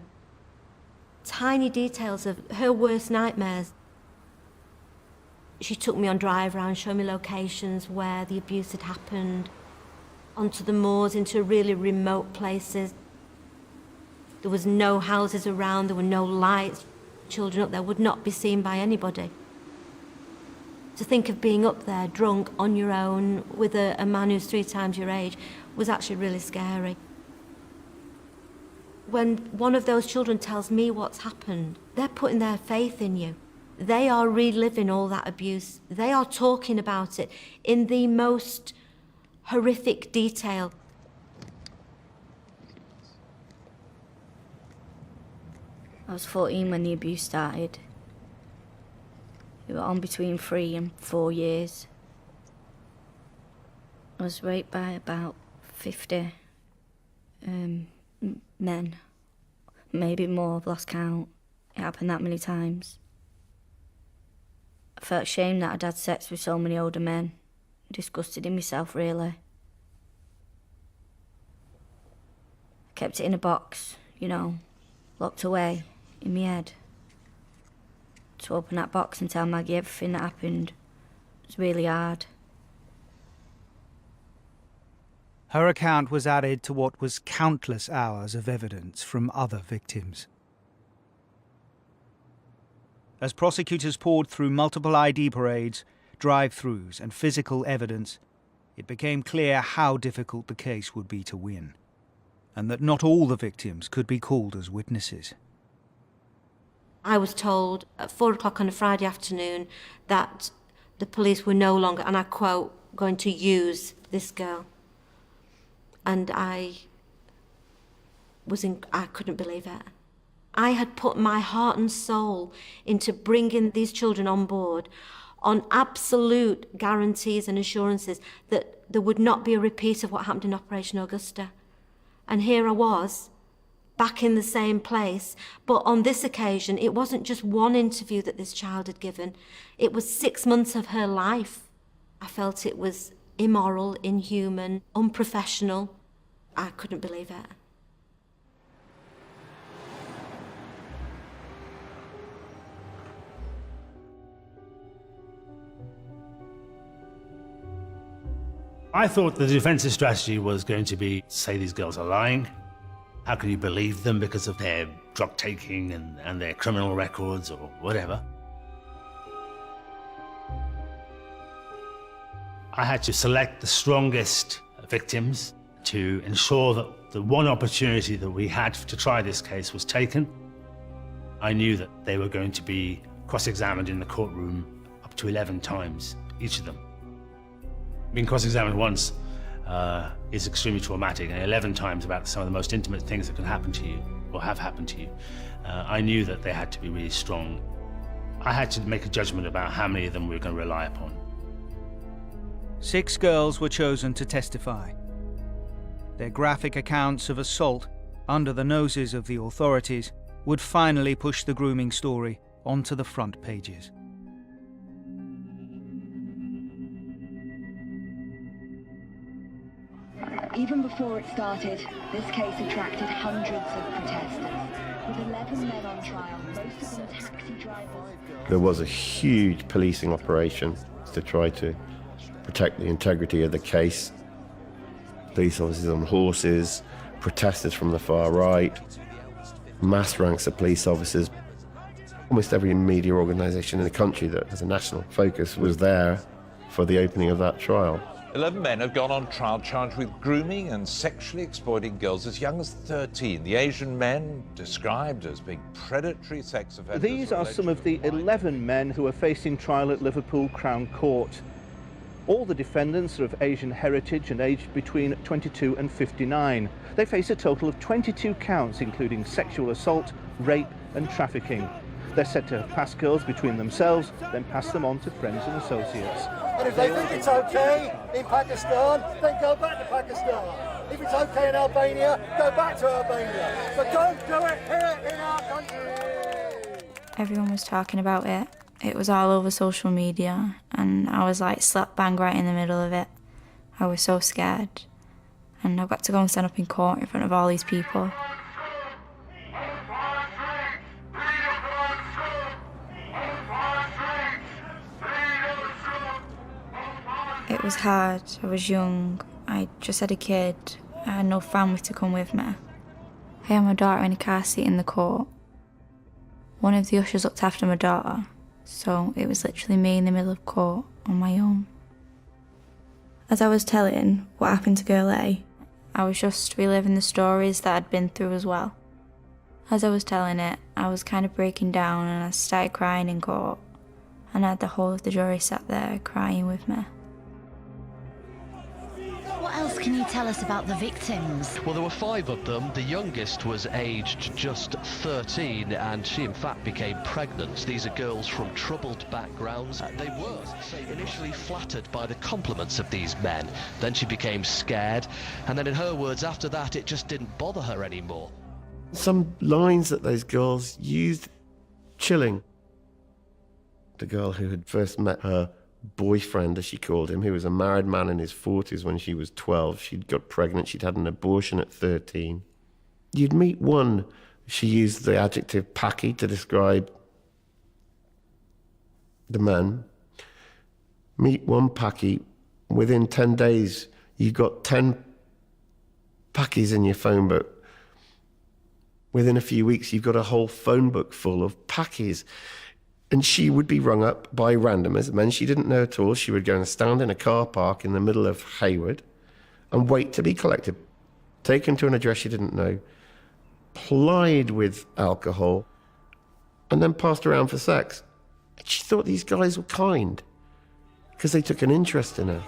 Tiny details of her worst nightmares. She took me on drive round, showed me locations where the abuse had happened, onto the moors, into really remote places. There was no houses around, there were no lights. Children up there would not be seen by anybody. To think of being up there, drunk, on your own, with a man who's 3 times your age, was actually really scary. When one of those children tells me what's happened, they're putting their faith in you. They are reliving all that abuse. They are talking about it in the most horrific detail. I was 14 when the abuse started. It was on between 3 and 4 years. I was raped by about 50 men. Maybe more, I've lost count. It happened that many times. I felt ashamed that I'd had sex with so many older men. Disgusted in myself, really. I kept it in a box, you know, locked away in my head. To open that box and tell Maggie everything that happened was really hard. Her account was added to what was countless hours of evidence from other victims. As prosecutors poured through multiple ID parades, drive-thrus and physical evidence, it became clear how difficult the case would be to win, and that not all the victims could be called as witnesses. I was told at 4 o'clock on a Friday afternoon that the police were no longer, and I quote, going to use this girl. And I couldn't believe it. I had put my heart and soul into bringing these children on board on absolute guarantees and assurances that there would not be a repeat of what happened in Operation Augusta. And here I was, back in the same place, but on this occasion, it wasn't just one interview that this child had given. It was 6 months of her life. I felt it was immoral, inhuman, unprofessional. I couldn't believe it. I thought the defensive strategy was going to be, say these girls are lying. How can you believe them because of their drug taking and their criminal records or whatever? I had to select the strongest victims to ensure that the one opportunity that we had to try this case was taken. I knew that they were going to be cross-examined in the courtroom up to 11 times, each of them. Being cross-examined once is extremely traumatic, and 11 times about some of the most intimate things that can happen to you, or have happened to you. I knew that they had to be really strong. I had to make a judgment about how many of them we were going to rely upon. 6 girls were chosen to testify. Their graphic accounts of assault under the noses of the authorities would finally push the grooming story onto the front pages. Even before it started, this case attracted hundreds of protesters. With 11 men on trial, most of them taxi drivers. There was a huge policing operation to try to protect the integrity of the case. Police officers on horses, protesters from the far right, mass ranks of police officers. Almost every media organisation in the country that has a national focus was there for the opening of that trial. 11 men have gone on trial charged with grooming and sexually exploiting girls as young as 13. The Asian men, described as being predatory sex offenders. These are some of the 11 men who are facing trial at Liverpool Crown Court. All the defendants are of Asian heritage and aged between 22 and 59. They face a total of 22 counts, including sexual assault, rape and trafficking. They're said to have passed girls between themselves, then pass them on to friends and associates. And if they think it's okay in Pakistan, then go back to Pakistan. If it's okay in Albania, go back to Albania. But don't do it here in our country. Everyone was talking about it. It was all over social media, and I was like slap bang right in the middle of it. I was so scared. And I got to go and stand up in court in front of all these people. It was hard. I was young. I just had a kid. I had no family to come with me. I had my daughter in a car seat in the court. One of the ushers looked after my daughter, so it was literally me in the middle of court on my own. As I was telling what happened to Girl A, I was just reliving the stories that I'd been through as well. As I was telling it, I was kind of breaking down and I started crying in court, and I had the whole of the jury sat there crying with me. What else can you tell us about the victims? Well, there were 5 of them. The youngest was aged just 13, and she in fact became pregnant. These are girls from troubled backgrounds. They were initially flattered by the compliments of these men. Then she became scared, and then in her words, after that, it just didn't bother her anymore. Some lines that those girls used, chilling. The girl who had first met her boyfriend, as she called him, who was a married man in his 40s when she was 12. She'd got pregnant, she'd had an abortion at 13. You'd meet one, she used the adjective packy to describe the man. Meet one packy, within 10 days, you got 10 packies in your phone book. Within a few weeks, you've got a whole phone book full of packies. And she would be rung up by randomers, men she didn't know at all. She would go and stand in a car park in the middle of Hayward and wait to be collected, taken to an address she didn't know, plied with alcohol, and then passed around for sex. She thought these guys were kind because they took an interest in her.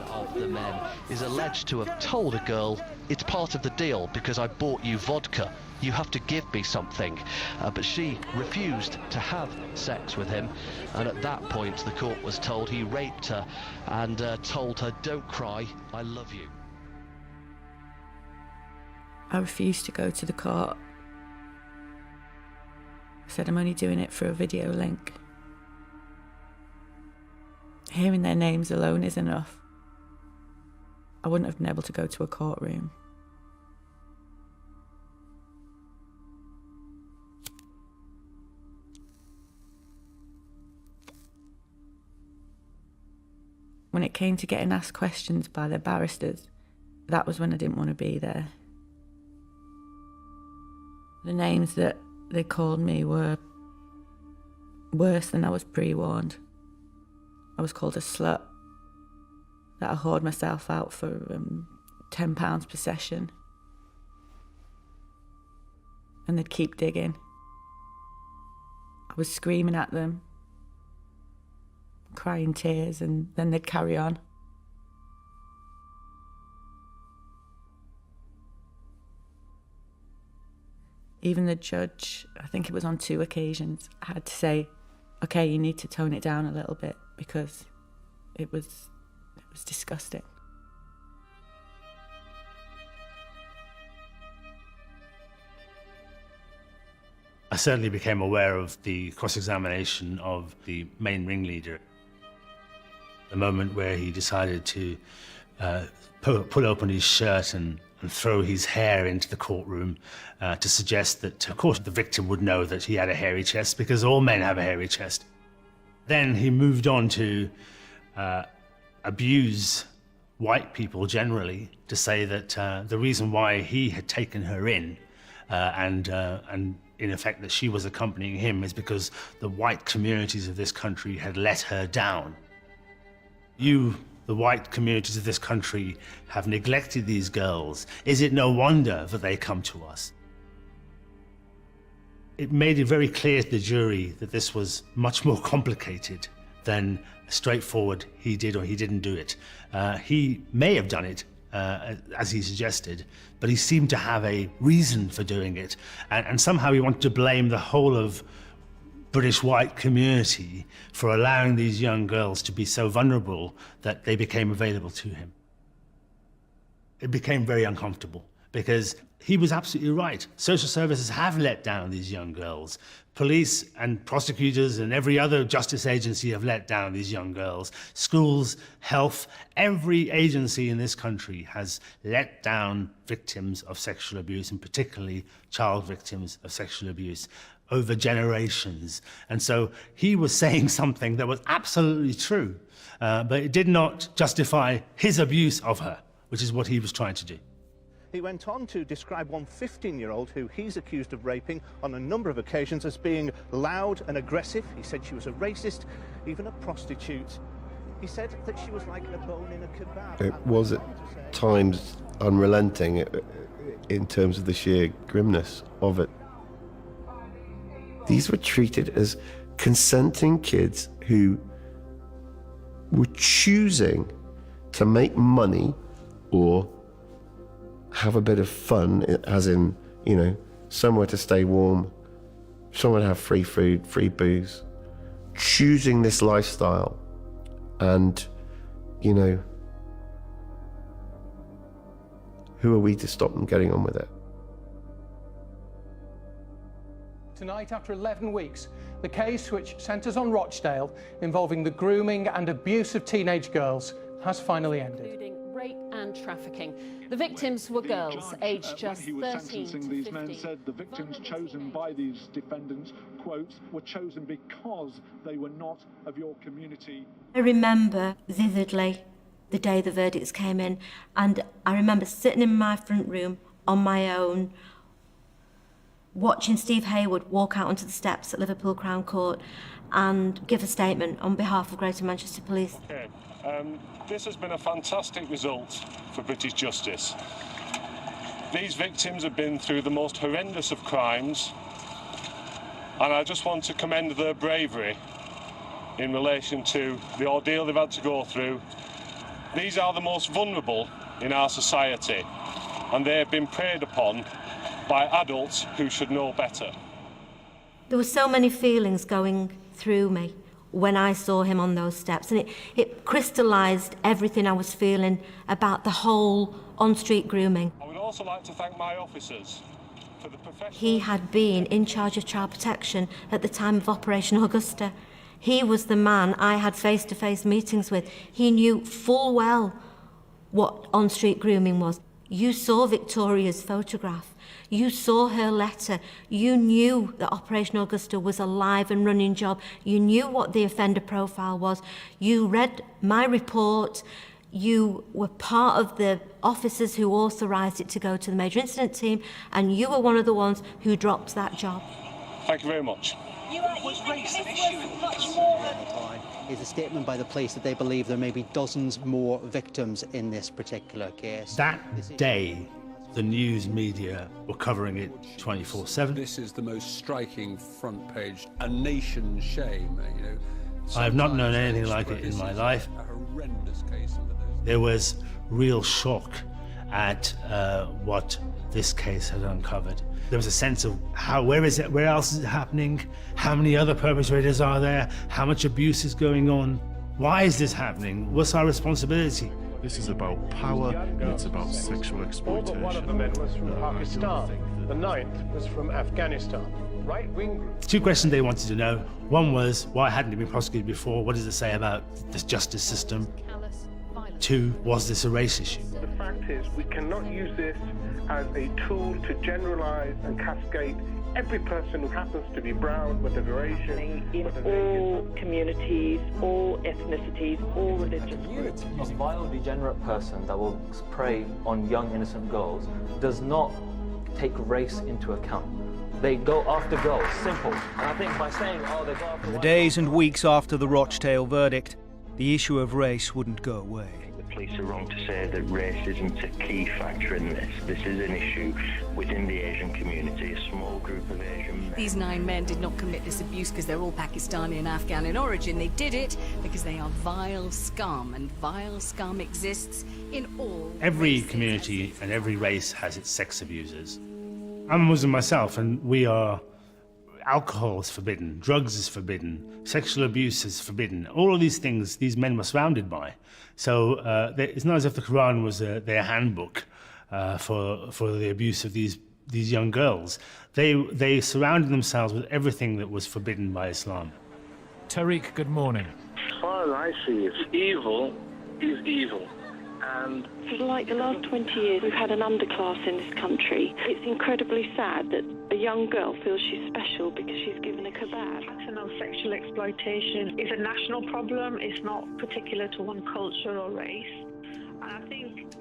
Of the men is alleged to have told a girl, "It's part of the deal because I bought you vodka. You have to give me something." But she refused to have sex with him, and at that point the court was told he raped her and told her, "Don't cry, I love you." I refused to go to the court. I said I'm only doing it for a video link. Hearing their names alone is enough. I wouldn't have been able to go to a courtroom. When it came to getting asked questions by their barristers, that was when I didn't want to be there. The names that they called me were worse than I was pre-warned. I was called a slut, that I whored myself out for £10 per session. And they'd keep digging. I was screaming at them, crying tears, and then they'd carry on. Even the judge, I think it was on 2 occasions, had to say, "Okay, you need to tone it down a little bit," because it was disgusting. I certainly became aware of the cross-examination of the main ringleader. The moment where he decided to pull open his shirt and throw his hair into the courtroom to suggest that, of course, the victim would know that he had a hairy chest, because all men have a hairy chest. Then he moved on to abuse white people generally, to say that the reason why he had taken her in and in effect that she was accompanying him is because the white communities of this country had let her down. You, the white communities of this country, have neglected these girls. Is it no wonder that they come to us? It made it very clear to the jury that this was much more complicated than straightforward he did or he didn't do it. He may have done it, as he suggested, but he seemed to have a reason for doing it, and somehow he wanted to blame the whole of British white community for allowing these young girls to be so vulnerable that they became available to him. It became very uncomfortable because he was absolutely right. Social services have let down these young girls. Police and prosecutors and every other justice agency have let down these young girls. Schools, health, every agency in this country has let down victims of sexual abuse, and particularly child victims of sexual abuse, over generations. And so he was saying something that was absolutely true, but it did not justify his abuse of her, which is what he was trying to do. He went on to describe one 15-year-old who he's accused of raping on a number of occasions as being loud and aggressive. He said she was a racist, even a prostitute. He said that she was like a bone in a kebab. It was at times unrelenting in terms of the sheer grimness of it. These were treated as consenting kids who were choosing to make money or have a bit of fun, as in, you know, somewhere to stay warm, somewhere to have free food, free booze, choosing this lifestyle. And, you know, who are we to stop them getting on with it? Tonight, after 11 weeks, the case which centres on Rochdale involving the grooming and abuse of teenage girls has finally ended. Including rape and trafficking. The victims were girls aged just 13 to 15. These men said the victims chosen by these defendants, quote, were chosen because they were not of your community. I remember vividly the day the verdicts came in, and I remember sitting in my front room on my own, watching Steve Hayward walk out onto the steps at Liverpool Crown Court and give a statement on behalf of Greater Manchester Police. Okay. This has been a fantastic result for British justice. These victims have been through the most horrendous of crimes, and I just want to commend their bravery in relation to the ordeal they've had to go through. These are the most vulnerable in our society, and they have been preyed upon by adults who should know better. There were so many feelings going through me when I saw him on those steps, and it crystallised everything I was feeling about the whole on-street grooming. I would also like to thank my officers for the professional... He had been in charge of child protection at the time of Operation Augusta. He was the man I had face-to-face meetings with. He knew full well what on-street grooming was. You saw Victoria's photograph. You saw her letter. You knew that Operation Augusta was a live and running job. You knew what the offender profile was. You read my report. You were part of the officers who authorised it to go to the major incident team, and you were one of the ones who dropped that job. Thank you very much. Was race an issue in much is a statement by the police that they believe there may be dozens more victims in this particular case. That day, the news media were covering it 24/7. This is the most striking front page, a nation's shame, you know. I have not known anything like it in my life. A horrendous case. There was real shock at what this case had uncovered. There was a sense of where else is it happening? How many other perpetrators are there? How much abuse is going on? Why is this happening? What's our responsibility? This is about power, and it's about sexual exploitation. One of the men was from Pakistan. The ninth was from Afghanistan. Right-wing group. Two questions they wanted to know. One was, why hadn't it been prosecuted before? What does it say about the justice system? Two, was this a race issue? The fact is, we cannot use this as a tool to generalise and cascade every person who happens to be brown, whether they're Asian, in all communities, all ethnicities, all religious groups. A violent, degenerate person that will prey on young, innocent girls does not take race into account. They go after girls, simple. And I think by saying, oh, they go after... In the days and weeks after the Rochdale verdict, the issue of race wouldn't go away. The police are wrong to say that race isn't a key factor in this. This is an issue within the Asian community, a small group of Asian men. These 9 men did not commit this abuse because they're all Pakistani and Afghan in origin. They did it because they are vile scum, and vile scum exists in all Every community and every race has its sex abusers. I'm a Muslim myself, and alcohol is forbidden, drugs is forbidden, sexual abuse is forbidden. All of these things these men were surrounded by. So it's not as if the Quran was their handbook for the abuse of these young girls. They surrounded themselves with everything that was forbidden by Islam. Tariq, good morning. As far as I see it, evil is evil. And for like the last 20 years, we've had an underclass in this country. It's incredibly sad that a young girl feels she's special because she's given a kebab. Paternal sexual exploitation is a national problem. It's not particular to one culture or race. And I think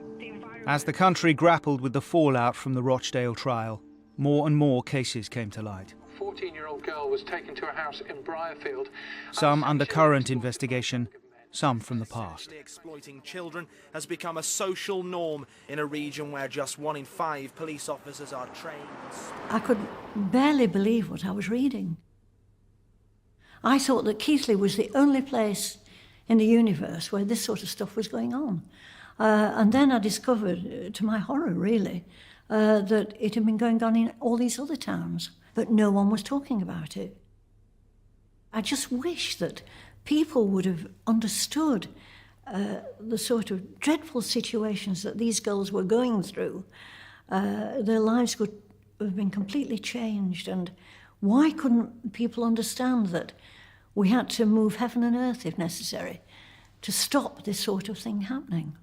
As the country grappled with the fallout from the Rochdale trial, more and more cases came to light. A 14-year-old girl was taken to a house in Briarfield. Some under current investigation, some from the past. Exploiting children has become a social norm in a region where just 1 in 5 police officers are trained. I could barely believe what I was reading. I thought that Keighley was the only place in the universe where this sort of stuff was going on. And then I discovered, to my horror really, that it had been going on in all these other towns, but no one was talking about it. I just wish that people would have understood the sort of dreadful situations that these girls were going through. Their lives would have been completely changed, and why couldn't people understand that we had to move heaven and earth, if necessary, to stop this sort of thing happening?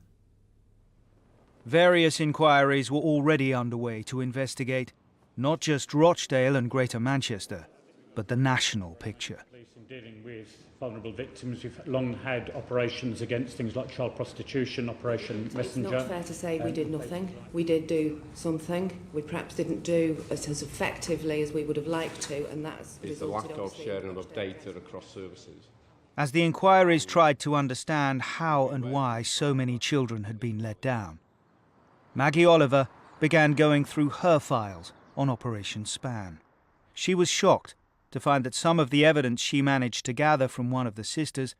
Various inquiries were already underway to investigate not just Rochdale and Greater Manchester, but the national picture. In dealing with vulnerable victims, we've long had operations against things like child prostitution, Operation Messenger. It's not fair to say we did nothing. We did do something. We perhaps didn't do as effectively as we would have liked to, and that's the lack of sharing of data across services. As the inquiries tried to understand how and why so many children had been let down, Maggie Oliver began going through her files on Operation Span. She was shocked to find that some of the evidence she managed to gather from one of the sisters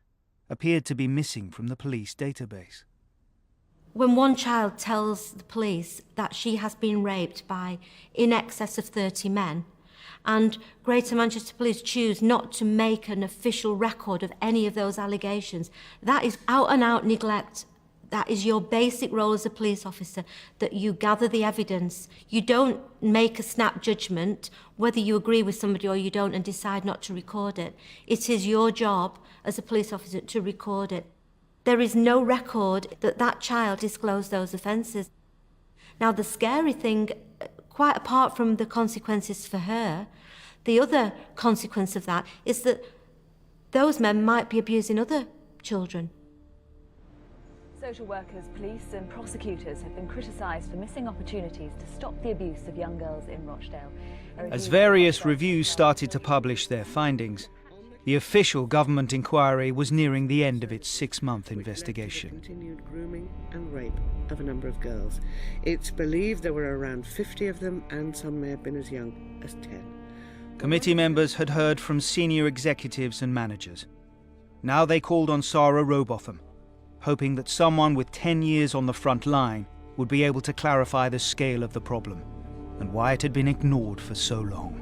appeared to be missing from the police database. When one child tells the police that she has been raped by in excess of 30 men, and Greater Manchester Police choose not to make an official record of any of those allegations, that is out-and-out neglect. That is your basic role as a police officer, that you gather the evidence. You don't make a snap judgment, whether you agree with somebody or you don't, and decide not to record it. It is your job as a police officer to record it. There is no record that that child disclosed those offences. Now, the scary thing, quite apart from the consequences for her, the other consequence of that is that those men might be abusing other children. Social workers, police and prosecutors have been criticised for missing opportunities to stop the abuse of young girls in Rochdale. As various reviews started to publish their findings, the official government inquiry was nearing the end of its 6-month investigation. Continued grooming and rape of a number of girls. It's believed there were around 50 of them, and some may have been as young as 10. Committee members had heard from senior executives and managers. Now they called on Sarah Robotham, hoping that someone with 10 years on the front line would be able to clarify the scale of the problem and why it had been ignored for so long.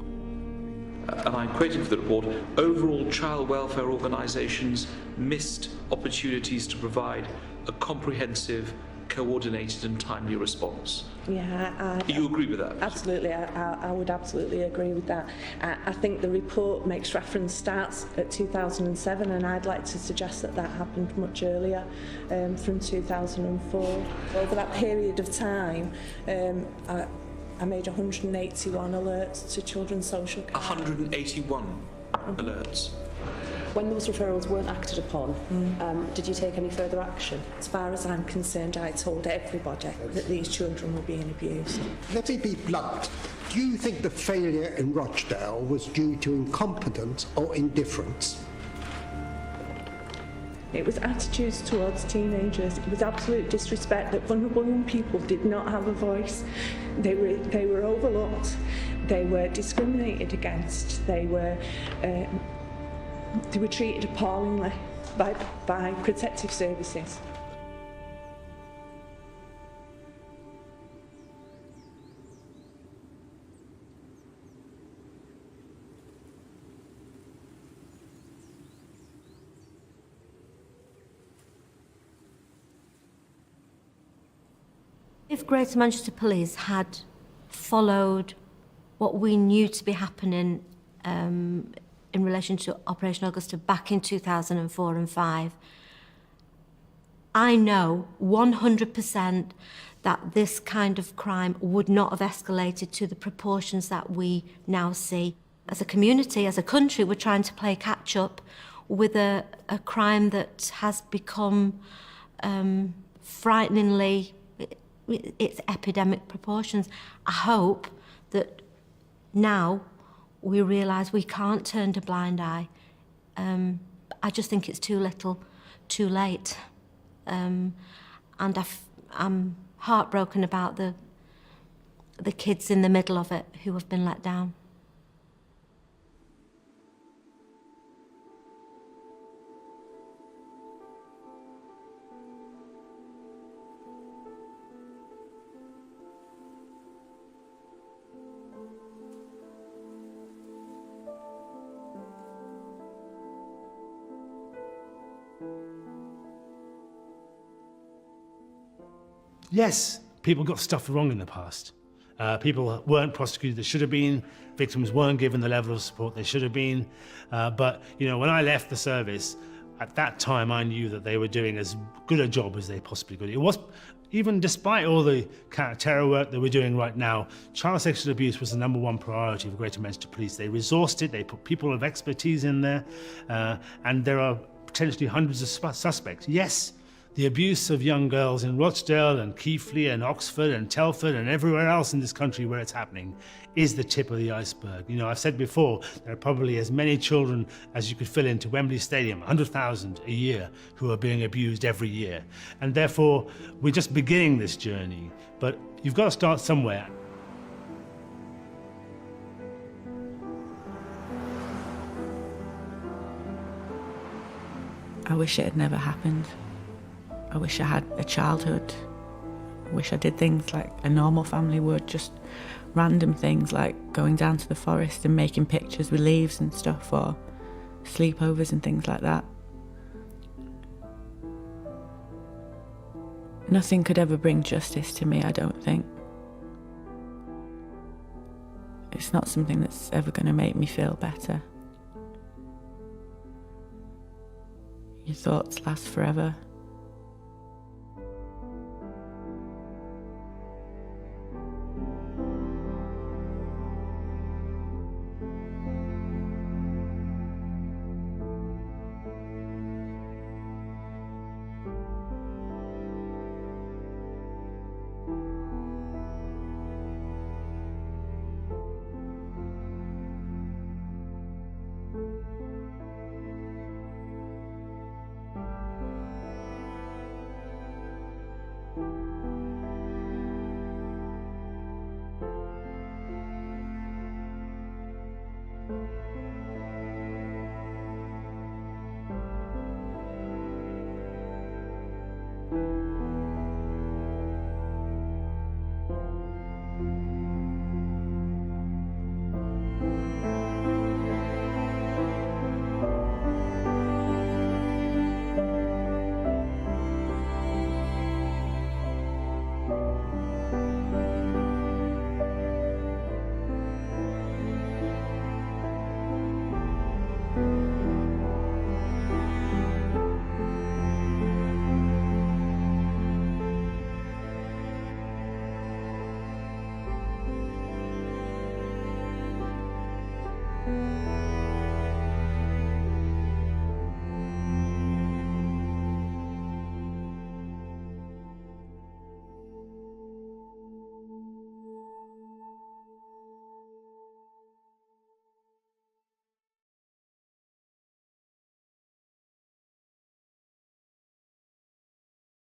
And I'm quoting from the report, overall child welfare organisations missed opportunities to provide a comprehensive, coordinated and timely response. Yeah, you agree with that? Absolutely, I would absolutely agree with that. I think the report makes reference starts at 2007, and I'd like to suggest that that happened much earlier, from 2004. Over that period of time, I made 181 alerts to children's social care. 181 alerts? When those referrals weren't acted upon, did you take any further action? As far as I'm concerned, I told everybody that these children were being abused. Let me be blunt. Do you think the failure in Rochdale was due to incompetence or indifference? It was attitudes towards teenagers. It was absolute disrespect that vulnerable young people did not have a voice. They were overlooked. They were discriminated against. They were treated appallingly by protective services. If Greater Manchester Police had followed what we knew to be happening in relation to Operation Augusta back in 2004 and 5, I know 100% that this kind of crime would not have escalated to the proportions that we now see. As a community, as a country, we're trying to play catch up with a crime that has become frighteningly, it's epidemic proportions. I hope that now we realise we can't turn a blind eye. I just think it's too little, too late. And I'm heartbroken about the kids in the middle of it who have been let down. Yes, people got stuff wrong in the past. People weren't prosecuted they should have been. Victims weren't given the level of support they should have been. But when I left the service, at that time I knew that they were doing as good a job as they possibly could. It was, even despite all the counter-terror work that we're doing right now, child sexual abuse was the #1 priority for Greater Manchester Police. They resourced it, they put people of expertise in there, and there are potentially hundreds of suspects. Yes, the abuse of young girls in Rochdale and Keighley and Oxford and Telford and everywhere else in this country where it's happening is the tip of the iceberg. I've said before, there are probably as many children as you could fill into Wembley Stadium, 100,000 a year, who are being abused every year. And therefore, we're just beginning this journey. But you've got to start somewhere. I wish it had never happened. I wish I had a childhood. I wish I did things like a normal family would, just random things like going down to the forest and making pictures with leaves and stuff, or sleepovers and things like that. Nothing could ever bring justice to me, I don't think. It's not something that's ever going to make me feel better. Your thoughts last forever.